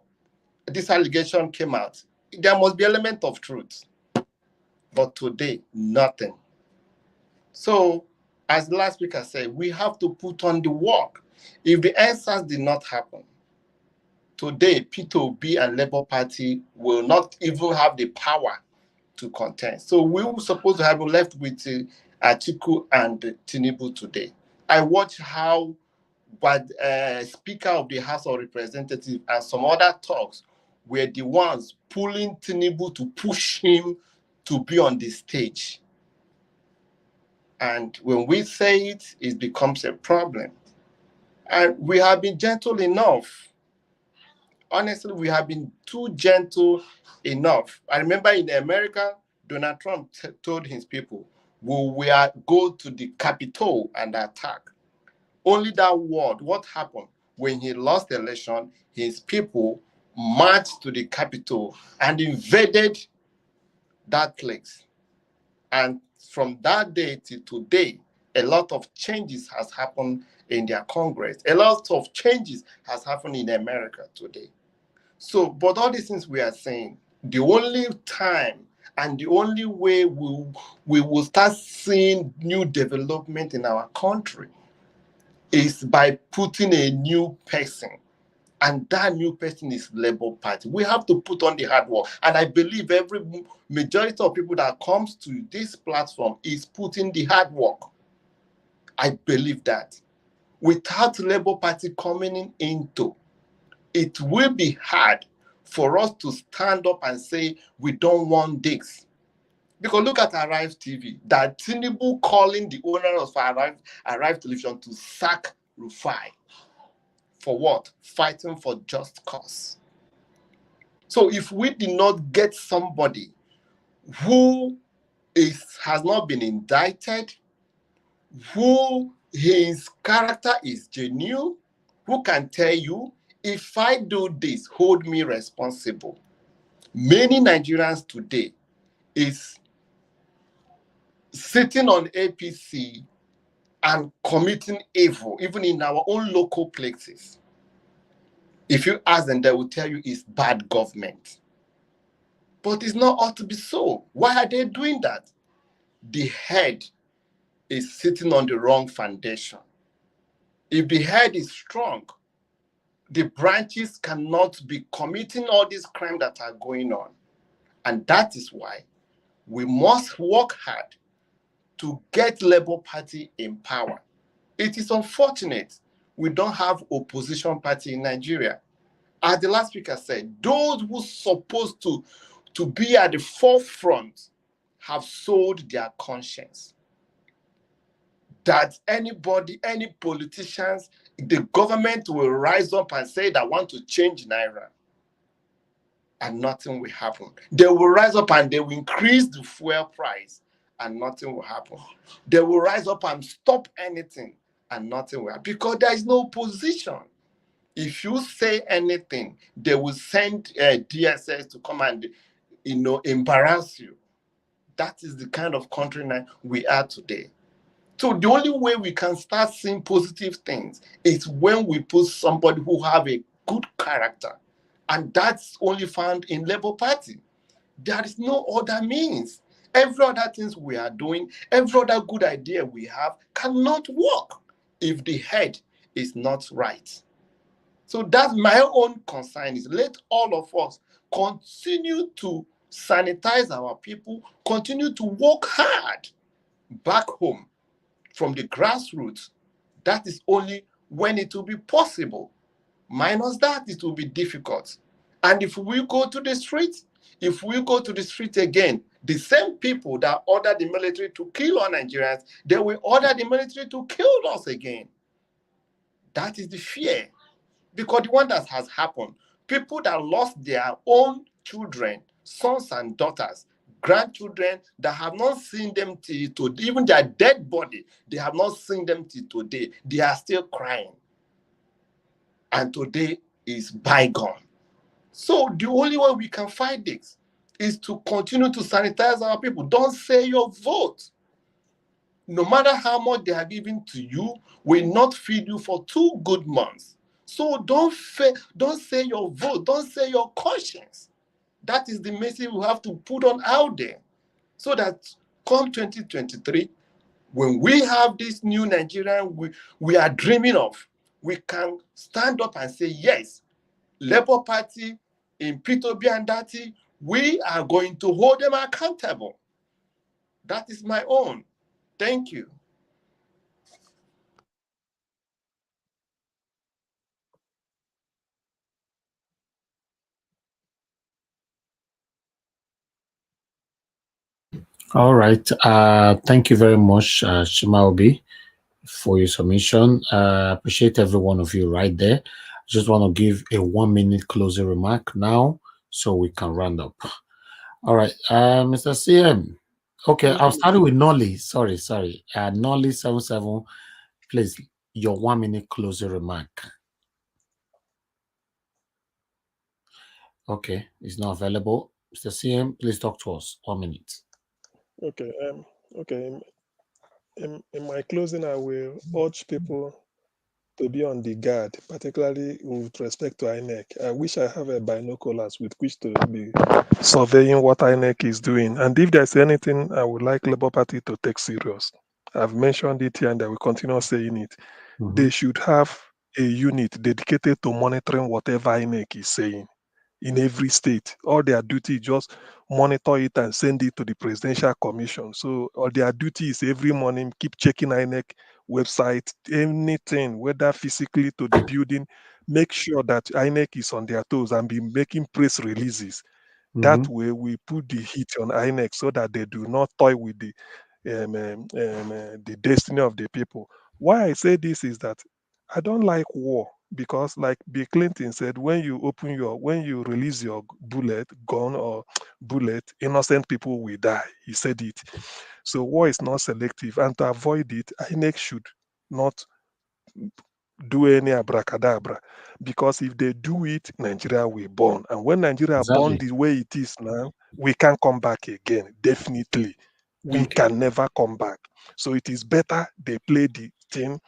this allegation came out, there must be an element of truth. But today, nothing. So, as the last speaker said, we have to put on the work. If the answers did not happen, today, P2B and Labour Party will not even have the power to contest. So we were supposed to have left with Atiku and Tinubu today. I watched how Speaker of the House of Representatives and some other talks were the ones pulling Tinubu to push him to be on the stage. And when we say it, it becomes a problem. And we have been gentle enough. Honestly, we have been too gentle enough. I remember in America, Donald Trump told his people, we will go to the Capitol and attack. Only that word, what happened? When he lost the election, his people marched to the Capitol and invaded that place. And from that day to today, a lot of changes has happened in their Congress. A lot of changes has happened in America today. So, but all these things we are saying, the only time and the only way we will start seeing new development in our country is by putting a new person. And that new person is Labour Party. We have to put on the hard work. And I believe every majority of people that comes to this platform is putting the hard work. I believe that. Without Labour Party coming into, it will be hard for us to stand up and say, we don't want this. Because look at Arrive TV, that Tinubu calling the owner of Arrive Television to sack Rufai. For what? Fighting for just cause. So if we did not get somebody who has not been indicted, who his character is genuine, who can tell you, if I do this, hold me responsible. Many Nigerians today is sitting on APC and committing evil, even in our own local places. If you ask them, they will tell you it's bad government. But it's not ought to be so. Why are they doing that? The head is sitting on the wrong foundation. If the head is strong, the branches cannot be committing all these crimes that are going on. And that is why we must work hard to get Labour Party in power. It is unfortunate we don't have opposition party in Nigeria. As the last speaker said, those who are supposed to be at the forefront have sold their conscience. That anybody, any politicians, the government will rise up and say they want to change Naira. And nothing will happen. They will rise up and they will increase the fuel price and nothing will happen. They will rise up and stop anything and nothing will happen because there is no opposition. If you say anything, they will send DSS to come and, embarrass you. That is the kind of country we are today. So the only way we can start seeing positive things is when we put somebody who have a good character. And that's only found in Labour Party. There is no other means. Every other things we are doing, every other good idea we have cannot work if the head is not right. So that's my own concern, is let all of us continue to sanitize our people, continue to work hard back home from the grassroots. That is only when it will be possible. Minus that, it will be difficult. And if we go to the street, again, the same people that order the military to kill our Nigerians, they will order the military to kill us again. That is the fear. Because the one that has happened, people that lost their own children, sons and daughters, grandchildren that have not seen them till today, even their dead body, they have not seen them till today. They are still crying. And today is bygone. So the only way we can fight this is to continue to sanitize our people. Don't say your vote. No matter how much they are giving to you, will not feed you for 2 good months. So don't say your vote. Don't say your conscience. That is the message we have to put on out there, so that come 2023, when we have this new Nigeria we are dreaming of, we can stand up and say, yes, Labour Party in P2B and Dati, we are going to hold them accountable. That is my own. Thank you. All right. Thank you very much, Shimaobi, for your submission. Appreciate every one of you right there. Just want to give a 1-minute closing remark now so we can round up. All right. Mr. CM. Okay, I'll start with Nolly. Sorry. Nolly 77. Please, your 1-minute closing remark. Okay, it's not available. Mr. CM, please talk to us. 1 minute. Okay. In my closing, I will urge people to be on the guard, particularly with respect to INEC. I wish I have a binoculars with which to be surveying what INEC is doing. And if there's anything I would like Labour Party to take serious, I've mentioned it here and I will continue saying it. They should have a unit dedicated to monitoring whatever INEC is saying in every state. All their duty is just monitor it and send it to the Presidential Commission. So all their duty is every morning keep checking INEC website, anything, whether physically to the building, make sure that INEC is on their toes and be making press releases. That way we put the heat on INEC so that they do not toy with the destiny of the people. Why I say this is that I don't like war, because like Bill Clinton said, when you release your gun or bullet, innocent people will die. He said it. So war is not selective, and to avoid it, INEC should not do any abracadabra, because if they do it, Nigeria will burn. And when Nigeria burn the way it is now, we can't come back again. Definitely. We can never come back. So it is better they play the thing,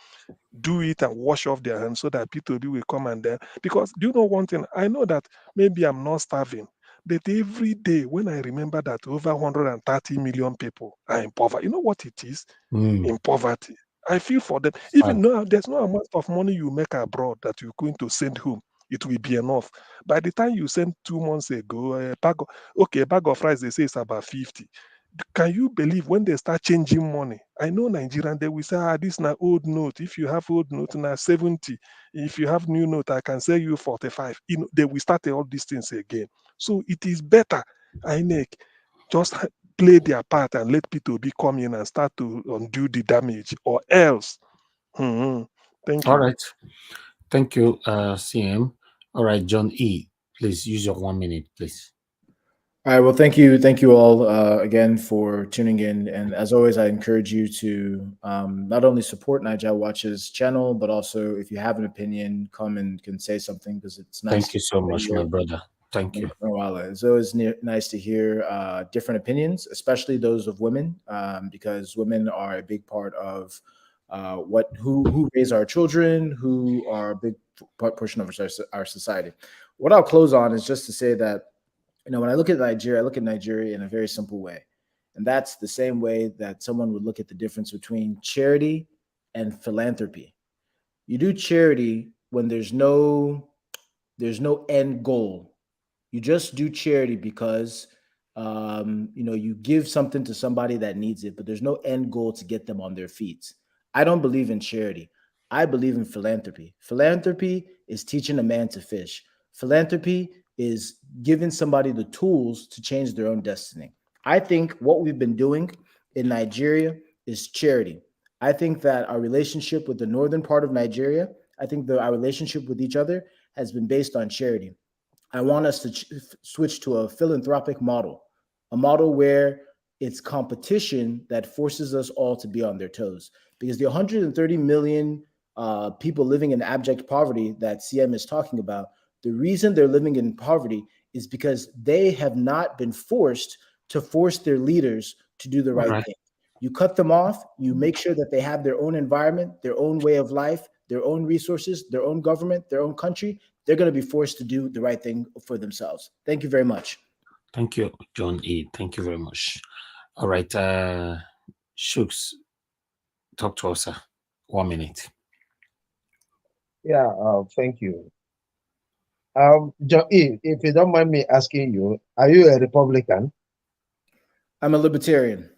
do it and wash off their hands so that P2B will come and then. Because do you know one thing? I know that maybe I'm not starving, but every day when I remember that over 130 million people are in poverty, you know what it is? In poverty. I feel for them. Even now, there's no amount of money you make abroad that you're going to send home. It will be enough. By the time you sent 2 months ago, a bag of rice, they say it's about 50. Can you believe when they start changing money? I know Nigerian, they will say, this na old note. If you have old note, na 70. If you have new note, I can sell you 45. They will start all these things again. So it is better, INEC, just play their part and let P2B come in and start to undo the damage, or else. Thank you. All right. Thank you, CM. All right, John E., please use your 1 minute, please. All right. Well, thank you all again for tuning in. And as always, I encourage you to not only support Nigel Watch's channel, but also if you have an opinion, come and can say something because it's nice. Thank you so much, my brother. Thank you. It's always nice to hear different opinions, especially those of women, because women are a big part of who raise our children, who are a big portion of our society. What I'll close on is just to say that, when I look at Nigeria, I look at Nigeria in a very simple way. And that's the same way that someone would look at the difference between charity and philanthropy. You do charity when there's no end goal. You just do charity because you give something to somebody that needs it, but there's no end goal to get them on their feet. I don't believe in charity. I believe in philanthropy. Philanthropy is teaching a man to fish. Philanthropy is giving somebody the tools to change their own destiny. I think what we've been doing in Nigeria is charity. I think that our relationship with the northern part of Nigeria, I think that our relationship with each other has been based on charity. I want us to switch to a philanthropic model, a model where it's competition that forces us all to be on their toes. Because the 130 million people living in abject poverty that CM is talking about, the reason they're living in poverty is because they have not been forced to force their leaders to do the right thing. You cut them off, you make sure that they have their own environment, their own way of life, their own resources, their own government, their own country. They're going to be forced to do the right thing for themselves. Thank you very much. Thank you, John E. Thank you very much. All right. Shooks, talk to us, sir. 1 minute. Yeah, thank you. John E., if you don't mind me asking you, are you a Republican? I'm a libertarian.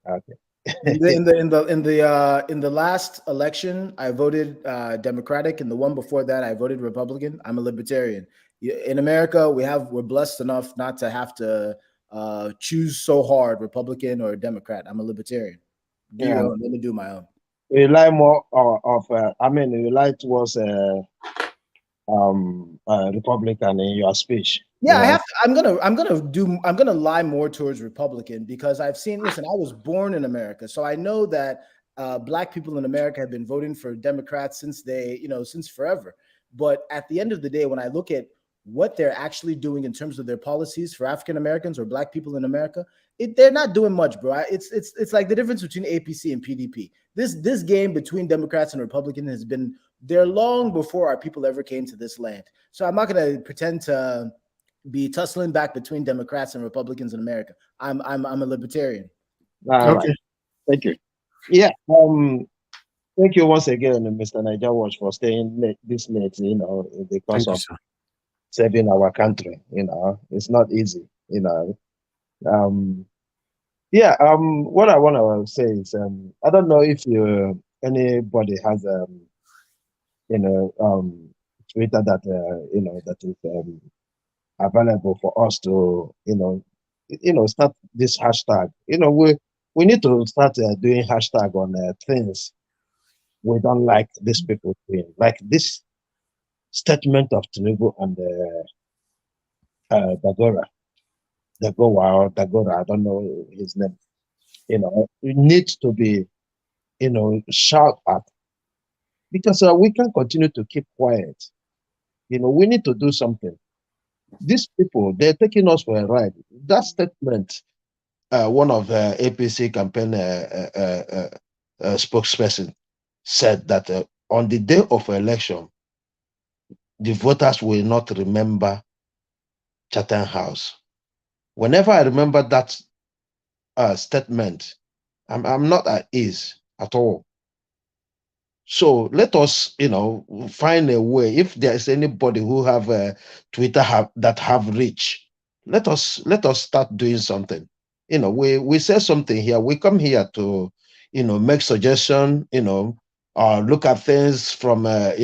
Okay. in the last election, I voted Democratic. In the one before that, I voted Republican. I'm a libertarian. In America, we're blessed enough not to have to choose so hard, Republican or Democrat. I'm a libertarian. Let me do my own. You like more you like towards Republican in your speech. Yeah, I'm gonna lie more towards Republican because I've seen. Listen, I was born in America, so I know that Black people in America have been voting for Democrats since forever. But at the end of the day, when I look at what they're actually doing in terms of their policies for African Americans or Black people in America, they're not doing much, bro. It's like the difference between APC and PDP. This game between Democrats and Republicans has been there long before our people ever came to this land. So I'm not gonna pretend to be tussling back between Democrats and Republicans in America. I'm a libertarian. Okay. Right. Thank you. Yeah. Thank you once again, Mr. Niger Watch, for staying this late, because of saving our country. It's not easy, What I want to say is, I don't know if anybody has, Twitter that, that is available for us to, start this hashtag. We need to start doing hashtag on things we don't like these people doing, like this statement of Tinubu and Dagora, I don't know his name. It needs to be, shout at, because we can't continue to keep quiet. We need to do something. These people, they're taking us for a ride. That statement, one of the APC campaign spokesperson said that on the day of election, the voters will not remember Chatham House. Whenever I remember that statement, I'm not at ease at all. So let us, find a way. If there's anybody who have Twitter that have reach, let us start doing something. We say something here. We come here to, make suggestion. Look at things from a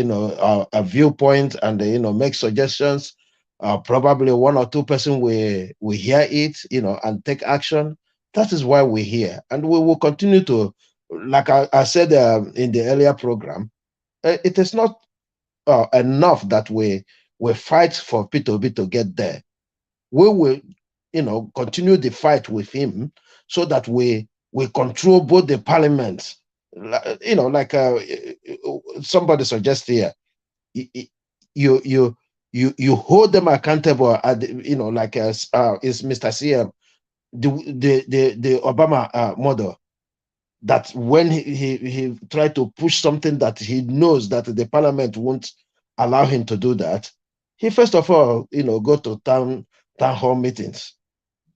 viewpoint, and make suggestions. Probably one or two person will hear it, and take action. That is why we're here, and we will continue to. Like I said in the earlier program, it is not enough that we fight for P2B to get there. We will, continue the fight with him so that we control both the parliament. Like somebody suggests here, you hold them accountable at like as is Mr. CM, the Obama model, that when he tried to push something that he knows that the parliament won't allow him to do that, he first of all go to town hall meetings.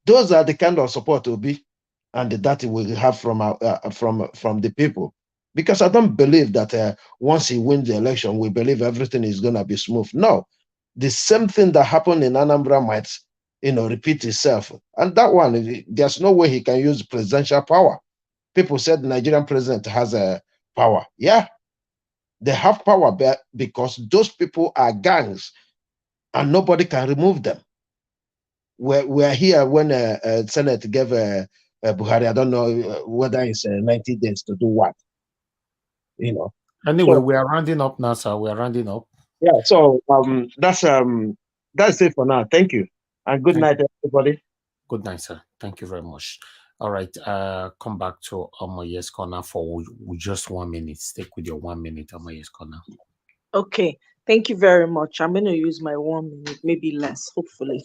Those are the kind of support will be and that we have from the people, because I don't believe that once he wins the election we believe everything is going to be smooth. No, the same thing that happened in Anambra might repeat itself, and that one, there's no way he can use presidential power. People said the Nigerian president has a power. Yeah, they have power because those people are gangs and nobody can remove them. We're here when Senate gave Buhari, I don't know whether it's 90 days to do what. Anyway, we are rounding up now, sir. We are rounding up. Yeah, so that's it for now. Thank you. And good night, everybody. Good night, sir. Thank you very much. All right, come back to Omoye's Corner for just 1 minute. Stick with your 1 minute, Omoye's Corner. Okay, thank you very much. I'm going to use my 1 minute, maybe less, hopefully.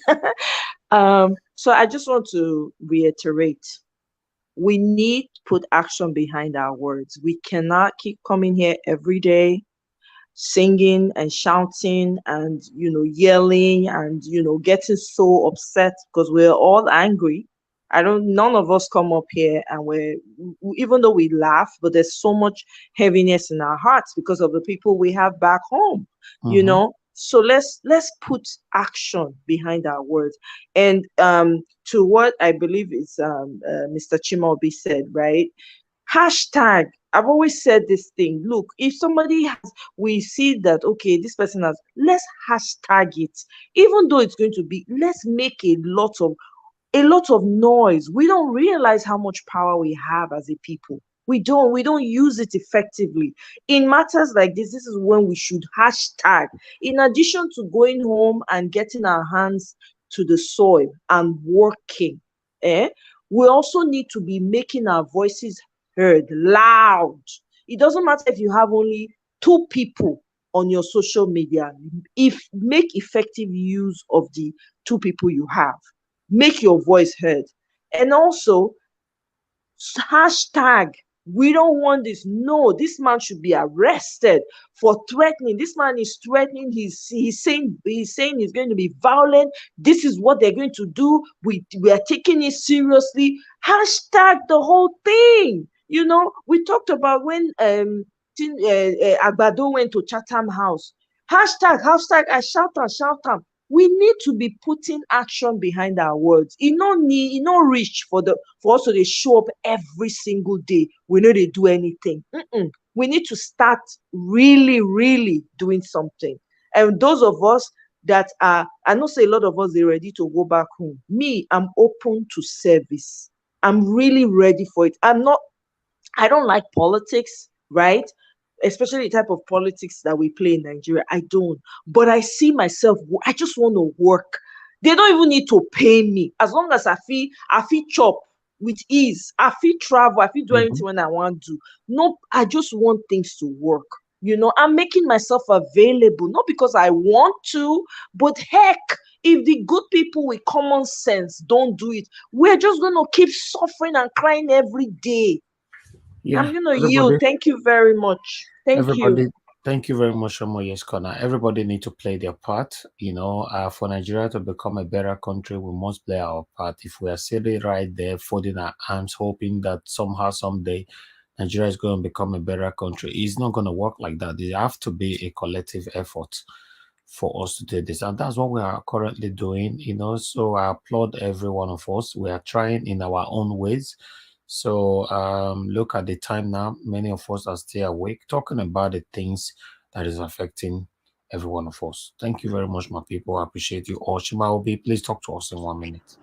So I just want to reiterate, we need to put action behind our words. We cannot keep coming here every day singing and shouting and yelling and getting so upset because we're all angry. None of us come up here and even though we laugh, but there's so much heaviness in our hearts because of the people we have back home. So let's put action behind our words. And to what I believe is Mr. Chimaobi said, right? Hashtag, I've always said this thing. Look, if somebody we see that, okay, this person has, let's hashtag it. Even though it's going to be, let's make a lot of noise. We don't realize how much power we have as a people. We don't use it effectively. In matters like this is when we should hashtag. In addition to going home and getting our hands to the soil and working, we also need to be making our voices heard loud. It doesn't matter if you have only 2 people on your social media. Make effective use of the 2 people you have. Make your voice heard. And also, hashtag, we don't want this. No, this man should be arrested for threatening. This man is threatening. He's saying he's going to be violent. This is what they're going to do. We are taking it seriously. Hashtag the whole thing. We talked about when Agbado went to Chatham House. Hashtag, I shout. We need to be putting action behind our words. It no reach for us to show up every single day. We know they do anything. We need to start really, really doing something. And those of us that are, I know say a lot of us are ready to go back home. Me, I'm open to service. I'm really ready for it. I don't like politics, right? Especially the type of politics that we play in Nigeria. I don't. But I see myself, I just want to work. They don't even need to pay me. As long as I feel chop with ease. I feel travel. I feel do anything when I want to. No, I just want things to work. I'm making myself available, not because I want to, but heck, if the good people with common sense don't do it, we're just going to keep suffering and crying every day. Yeah, I'm going to yield. Thank you very much. Thank you. Thank you very much, Omoye's Corner. Everybody need to play their part. For Nigeria to become a better country, we must play our part. If we are sitting right there, folding our arms, hoping that somehow, someday, Nigeria is going to become a better country, it's not going to work like that. There have to be a collective effort for us to do this. And that's what we are currently doing, So I applaud every one of us. We are trying in our own ways. So look at the time now. Many of us are still awake, talking about the things that is affecting every one of us. Thank you very much, my people. I appreciate you all. Chimaobi, please talk to us in 1 minute.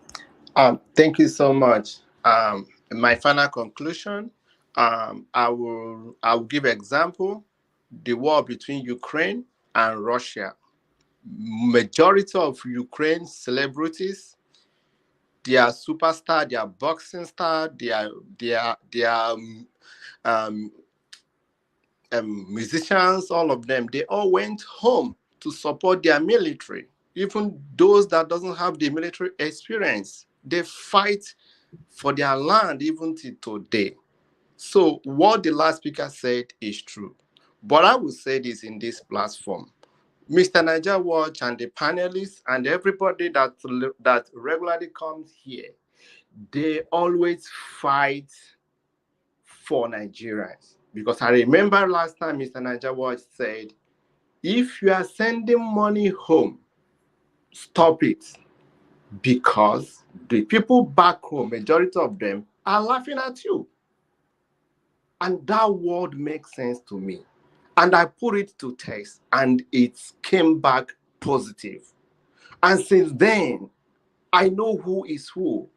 Thank you so much. My final conclusion, I will give example, the war between Ukraine and Russia. Majority of Ukraine celebrities their superstar, their boxing star, their um, musicians, all of them, they all went home to support their military. Even those that doesn't have the military experience, they fight for their land even till today. So what the last speaker said is true. But I will say this in this platform. Mr. Niger Watch and the panelists and everybody that regularly comes here, they always fight for Nigerians. Because I remember last time Mr. Niger Watch said, if you are sending money home, stop it. Because the people back home, majority of them, are laughing at you. And that word makes sense to me. And I put it to text, and it came back positive. And since then, I know who is who.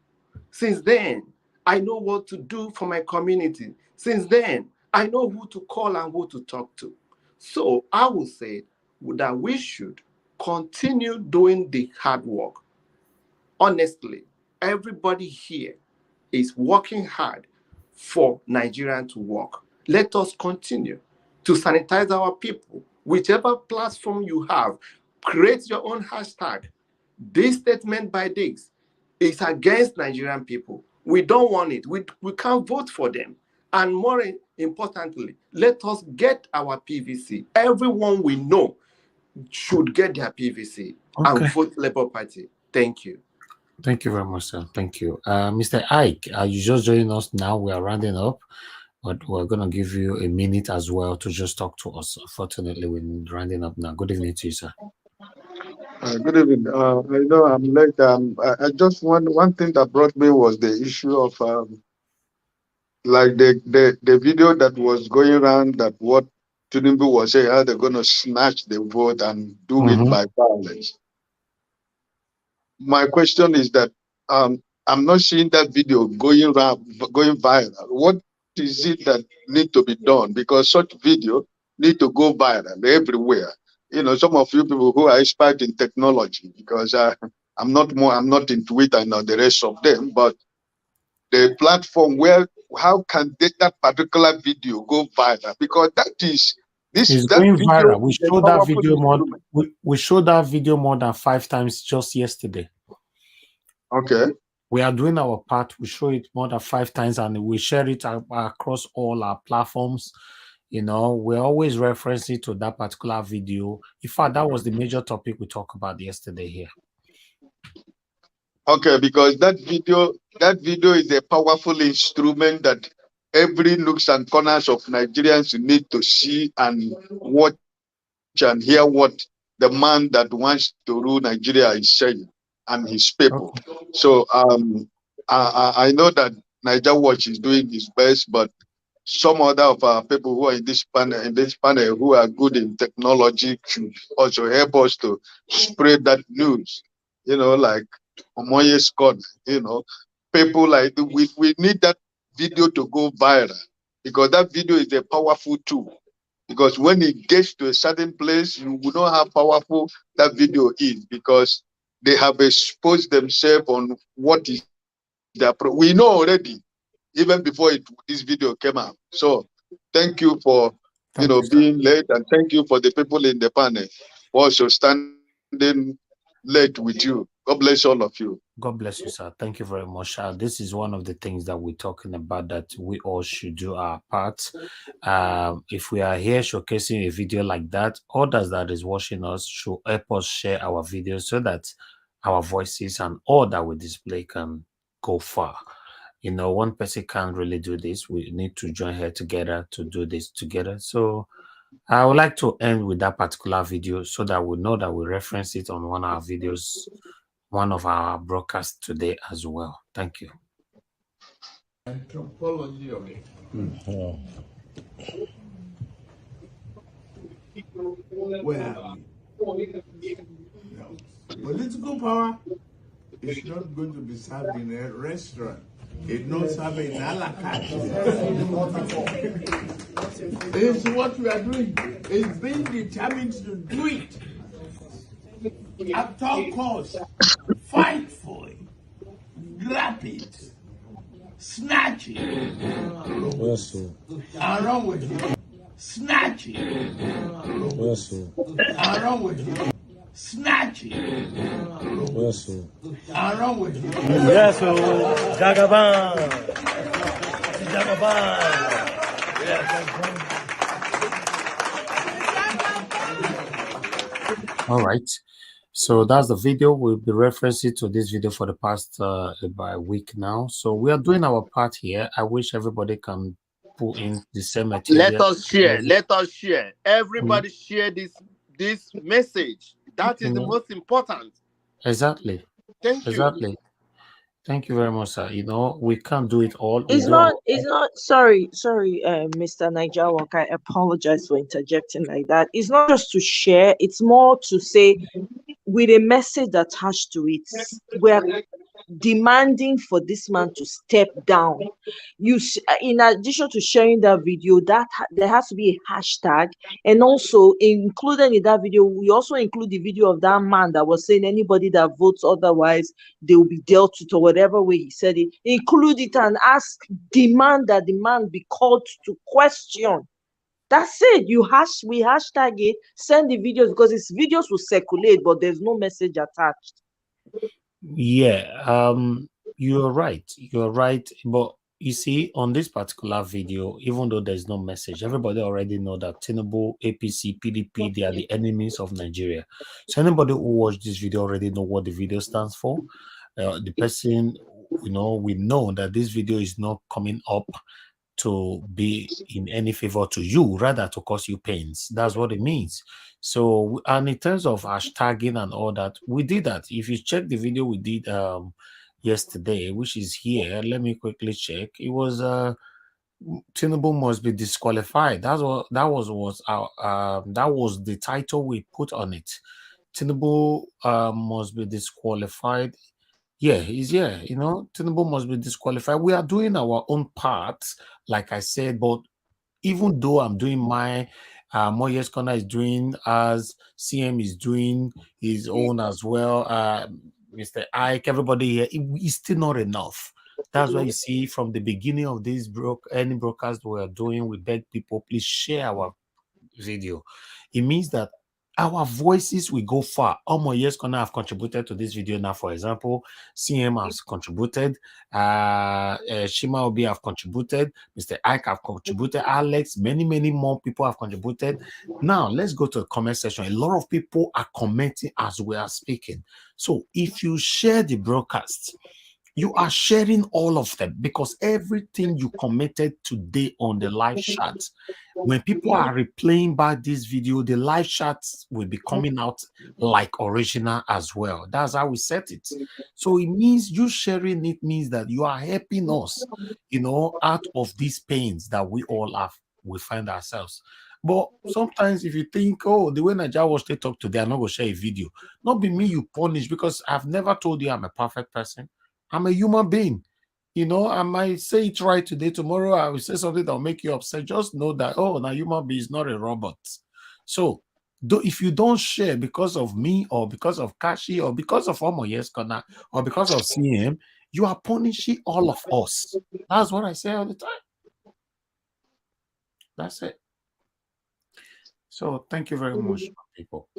Since then, I know what to do for my community. Since then, I know who to call and who to talk to. So I would say that we should continue doing the hard work. Honestly, everybody here is working hard for Nigeria to work. Let us continue to sanitize our people. Whichever platform you have, create your own hashtag. This statement by this is against Nigerian people. We don't want it. We can't vote for them. And more importantly, let us get our PVC. Everyone we know should get their PVC and vote Labour Party. Thank you. Thank you very much, sir. Thank you. Mr. Ike, you just joining us now. We are rounding up, but we're going to give you a minute as well to just talk to us. Unfortunately, we're rounding up now. Good evening to you, sir. Good evening. I know I'm late. I just one thing that brought me was the issue of like the video that was going around, that what Tinubu was saying, how they're going to snatch the vote and do it by violence. My question is that I'm not seeing that video going viral. What is it that need to be done? Because such video need to go viral everywhere. You know, some of you people who are expert in technology, because I'm not in Twitter and the rest of them, but the platform where, how can that particular video go viral? Because It's going viral. We showed that video we showed that video more than 5 times just yesterday. Okay. We are doing our part. We show it more than 5 times, and we share it across all our platforms. You know, we're always referencing to that particular video. In fact, that was the major topic we talked about yesterday here. Okay, because that video is a powerful instrument that every nooks and corners of Nigerians need to see and watch and hear what the man that wants to rule Nigeria is saying and his people. Okay. So I know that Niger Watch is doing his best, but some other of our people who are in this panel who are good in technology should also help us to spread that news. You know, like Omoye Scott, you know, people like we need that video to go viral, because that video is a powerful tool. Because when it gets to a certain place, you will know how powerful that video is, because they have exposed themselves on what is their we know already, even before this video came out. So thank you for being late, and thank you for the people in the panel also standing late with you. God bless all of you. God bless you, sir. Thank you very much. This is one of the things that we're talking about, that we all should do our part. If we are here showcasing a video like that, others that is watching us should help us share our videos so that our voices and all that we display can go far. You know, one person can't really do this. We need to join here together to do this together. So I would like to end with that particular video so that we know that we reference it on one of our videos, one of our broadcasts today as well. Thank you. Anthropology of it. Well, political power is not going to be served in a restaurant. It's not served in a la carte. It's what we are doing. It's being determined to do it. At all costs, fight for it. grab it, snatch it, Yes, sir. and run with it. Snatch it, Yes, sir. and run with it. Snatch it, Yes, sir. and run with it. Yes, so Jagaban. Jagaban. All right. So that's the video. We'll be referencing to this video for the past about a week now. So we are doing our part here. I wish everybody can put in the same material. Let us share. Let us share. Everybody share this message. That is the most important. Exactly. Thank you. Exactly. Thank you very much, sir. You know, we can't do it all. It's not. Sorry, Mr. Niger Walker. I apologize for interjecting like that. It's not just to share. It's more to say, with a message attached to it, we're demanding for this man to step down. In addition to sharing that video, there has to be a hashtag, and also included in that video, we also include the video of that man that was saying anybody that votes otherwise, they will be dealt with, or whatever way he said it. Include it and demand that the man be called to question. That's it. We hashtag it, send the videos, because his videos will circulate, but there's no message attached. Yeah, you're right. You're right. But you see, on this particular video, even though there's no message, everybody already know that Tinubu, APC, PDP, they are the enemies of Nigeria. So anybody who watched this video already know what the video stands for. The person, we know that this video is not coming up to be in any favor to you, rather to cause you pains. That's what it means. So, and in terms of hashtagging and all that, we did that. If you check the video we did yesterday, which is here, let me quickly check. It was Tinubu must be disqualified. That was the title we put on it. Tinubu must be disqualified. Yeah, Tinubu must be disqualified. We are doing our own part, like I said, but even though I'm doing my, Moyes Corner is doing, as CM is doing his own as well, Mr. Ike, everybody here, it's still not enough. That's why you see from the beginning of this any broadcast we are doing, we beg people, please share our video. It means that our voices will go far. Moyes Corner have contributed to this video now. For example, CM has contributed, Shima Obi have contributed, Mr. Ike have contributed, Alex, many more people have contributed. Now let's go to the comment section. A lot of people are commenting as we are speaking. So if you share the broadcast, you are sharing all of them, because everything you commented today on the live chat, when people are replaying back this video, the live chats will be coming out like original as well. That's how we set it. So it means you sharing it means that you are helping us, out of these pains that we all have, we find ourselves. But sometimes if you think, the way Nigeria was they talk today, I'm not going to share a video. Not be me you punish, because I've never told you I'm a perfect person. I'm a human being. I might say it right today. Tomorrow I will say something that will make you upset. Just know that, now human being is not a robot. So if you don't share because of me, or because of Kashi, or because of Moyes Corner, or because of CM, you are punishing all of us. That's what I say all the time. That's it. So thank you very much, people.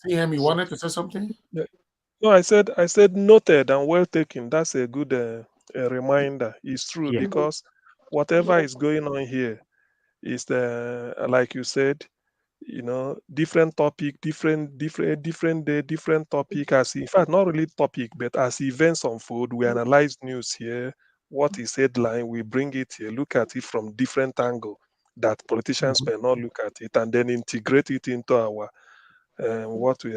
CM, you wanted to say something? Yeah. No, I said noted and well taken. That's a good reminder. It's true, because whatever is going on here is like you said, different topic, different day, different topic. In fact, not really topic, but as events unfold, we analyze news here. What is headline? We bring it here, look at it from different angle that politicians may not look at it, and then integrate it into our what we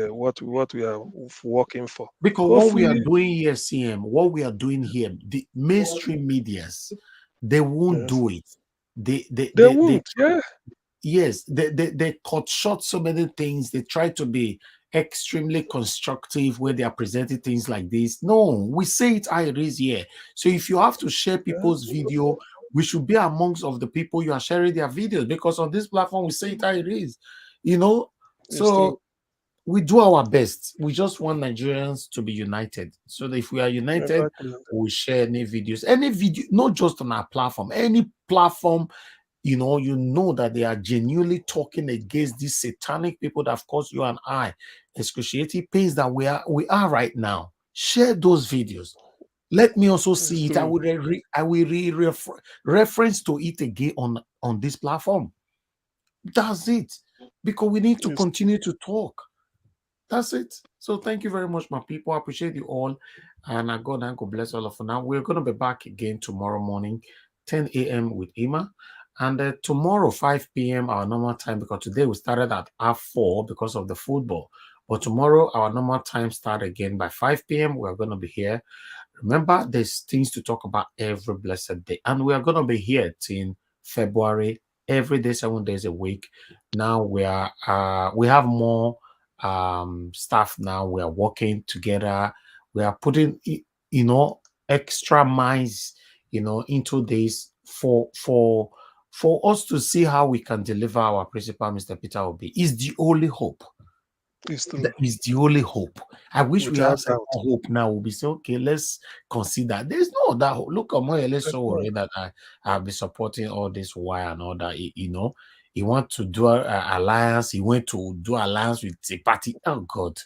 are working for. Because what we are doing here, CM, what we are doing here, the mainstream medias, they won't do it. They won't. Yes, they cut short so many things. They try to be extremely constructive where they are presenting things like this. No, we say it how it is here. So if you have to share people's video, we should be amongst of the people you are sharing their videos, because on this platform we say it how it is. So we do our best. We just want Nigerians to be united. So that if we are united, Exactly. we share any videos, not just on our platform, any platform, you know that they are genuinely talking against these satanic people that have caused you and I excruciating pains that we are right now. Share those videos. Let me also It's see it. I true. will reference to it again on this platform. That's it. Because we need to It's continue to talk. That's it. So thank you very much, my people. I appreciate you all. And God bless all of you. Now we're going to be back again tomorrow morning, 10 a.m. with Ima. And tomorrow, 5 p.m. our normal time, because today we started at half 4 because of the football. But tomorrow, our normal time start again by 5 p.m. We're going to be here. Remember, there's things to talk about every blessed day. And we are going to be here till February, every day, 7 days a week. Now we have more staff now. We are working together. We are putting, extra minds, into this for us to see how we can deliver our principal, Mr. Peter Obi. Is the only hope. true. That is the only hope. I wish we Without have some doubt. hope now. We'll be saying, okay, let's consider. There's no other hope. Look at my There's so no. worried that I've been supporting all this why and all that. He want to do a alliance. He went to do alliance with a party. Oh God,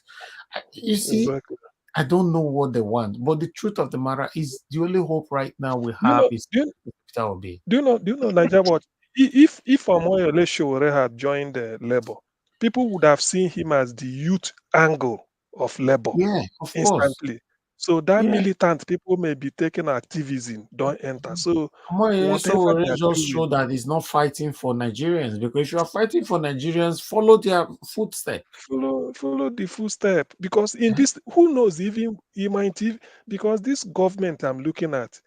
you see, Exactly. I don't know what they want. But the truth of the matter is, the only hope right now we Do you have know? is Do you, Peter Obi. do you know, Nigeria? What if Omoyele Sowore had joined the Labour, people would have seen him as the youth angle of Labour Yeah, of course. instantly. So that Yeah. militant people may be taking activism, don't enter. So So whatever they are just doing, show that he's not fighting for Nigerians, because if you are fighting for Nigerians, follow their footsteps. follow the footstep. Because in this, who knows, even he might even, because this government I'm looking at,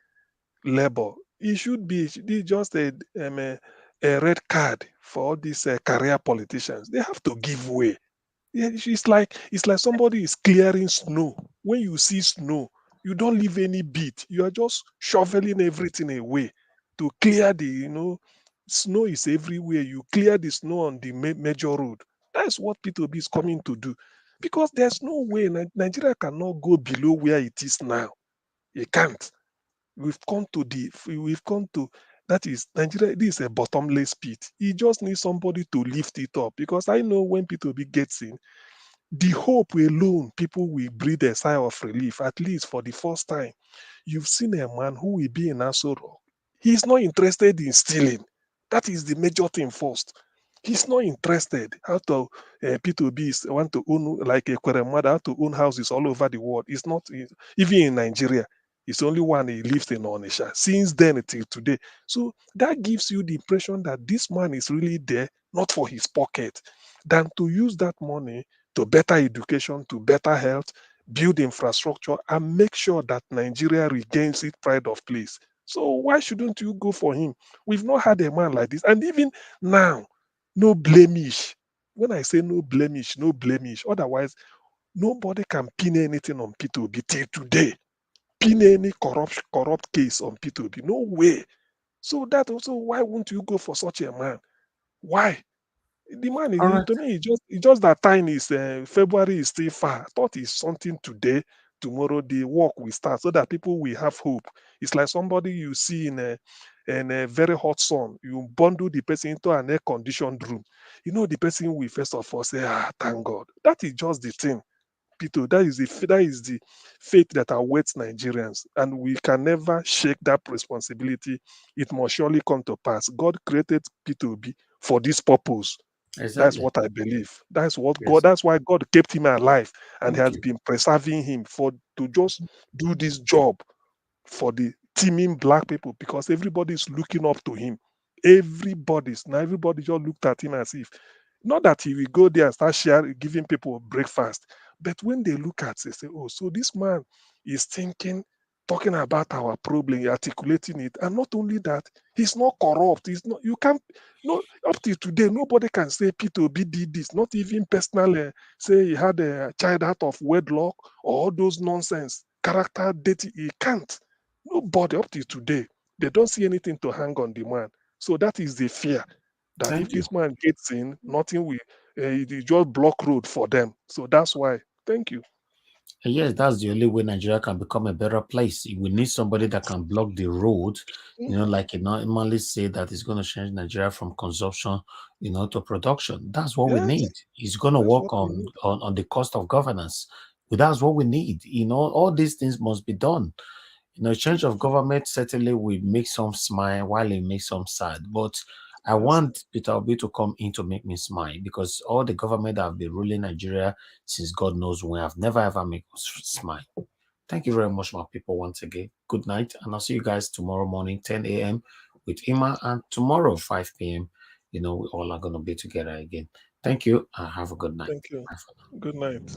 Labour, it should be just a red card for all these career politicians. They have to give way. Yeah, it's like somebody is clearing snow. When you see snow, you don't leave any beat. You are just shoveling everything away to clear snow is everywhere. You clear the snow on the major road. That's what P2B is coming to do. Because there's no way Nigeria cannot go below where it is now. It can't. We've come to that is Nigeria. This is a bottomless pit. You just need somebody to lift it up. Because I know when P2B gets in, the hope alone, people will breathe a sigh of relief, at least for the first time. You've seen a man who will be in Aso Rock. He's not interested in stealing. That is the major thing first. He's not interested how to P2B want to own, like a Kweremada, how to own houses all over the world. It's not even in Nigeria. It's only one he lives in Onisha. Since then till today. So that gives you the impression that this man is really there, not for his pocket, than to use that money to better education, to better health, build infrastructure, and make sure that Nigeria regains its pride of place. So why shouldn't you go for him? We've not had a man like this. And even now, no blemish. When I say no blemish, no blemish. Otherwise, nobody can pin anything on P2B till today. Pin any corrupt case on P2B. No way. So that also, why won't you go for such a man? Why? The man All right. to me, it's just that time is February is still far. I thought it's something today, tomorrow the work will start so that people will have hope. It's like somebody you see in a very hot sun. You bundle the person into an air conditioned room. The person will first of all say, thank God. That is just the thing. Pito, that is the fate that awaits Nigerians, and we can never shake that responsibility. It must surely come to pass. God created P2B for this purpose. That's Exactly. what I believe. That's what God. Yes. That's why God kept him alive and Thank has you. been preserving him to just do this job for the teeming black people, because everybody's looking up to him. Everybody just looked at him as if, not that he will go there and start giving people breakfast, but when they look at it, they say, oh, so this man is thinking, talking about our problem, articulating it, and not only that, he's not corrupt. He's not. You can't. No, up till today, nobody can say P2B did this. Not even personal. Say he had a child out of wedlock or all those nonsense character dating. He can't. Nobody up till today, they don't see anything to hang on the man. So that is the fear that if Thank you. this man gets in, nothing will It just block road for them. So that's why. Thank you. Yes, that's the only way Nigeria can become a better place. We need somebody that can block the road, like you normally say that is going to change Nigeria from consumption, to production. That's what we need. It's going to work on the cost of governance. That's what we need. All these things must be done. Change of government certainly will make some smile while it makes some sad. But I want Peter Obi to come in to make me smile, because all the government that have been ruling Nigeria since God knows when have never ever made us smile. Thank you very much, my people, once again. Good night, and I'll see you guys tomorrow morning, 10 a.m. with Ima, and tomorrow, 5 p.m. We all are going to be together again. Thank you, and have a good night. Thank you. Good night.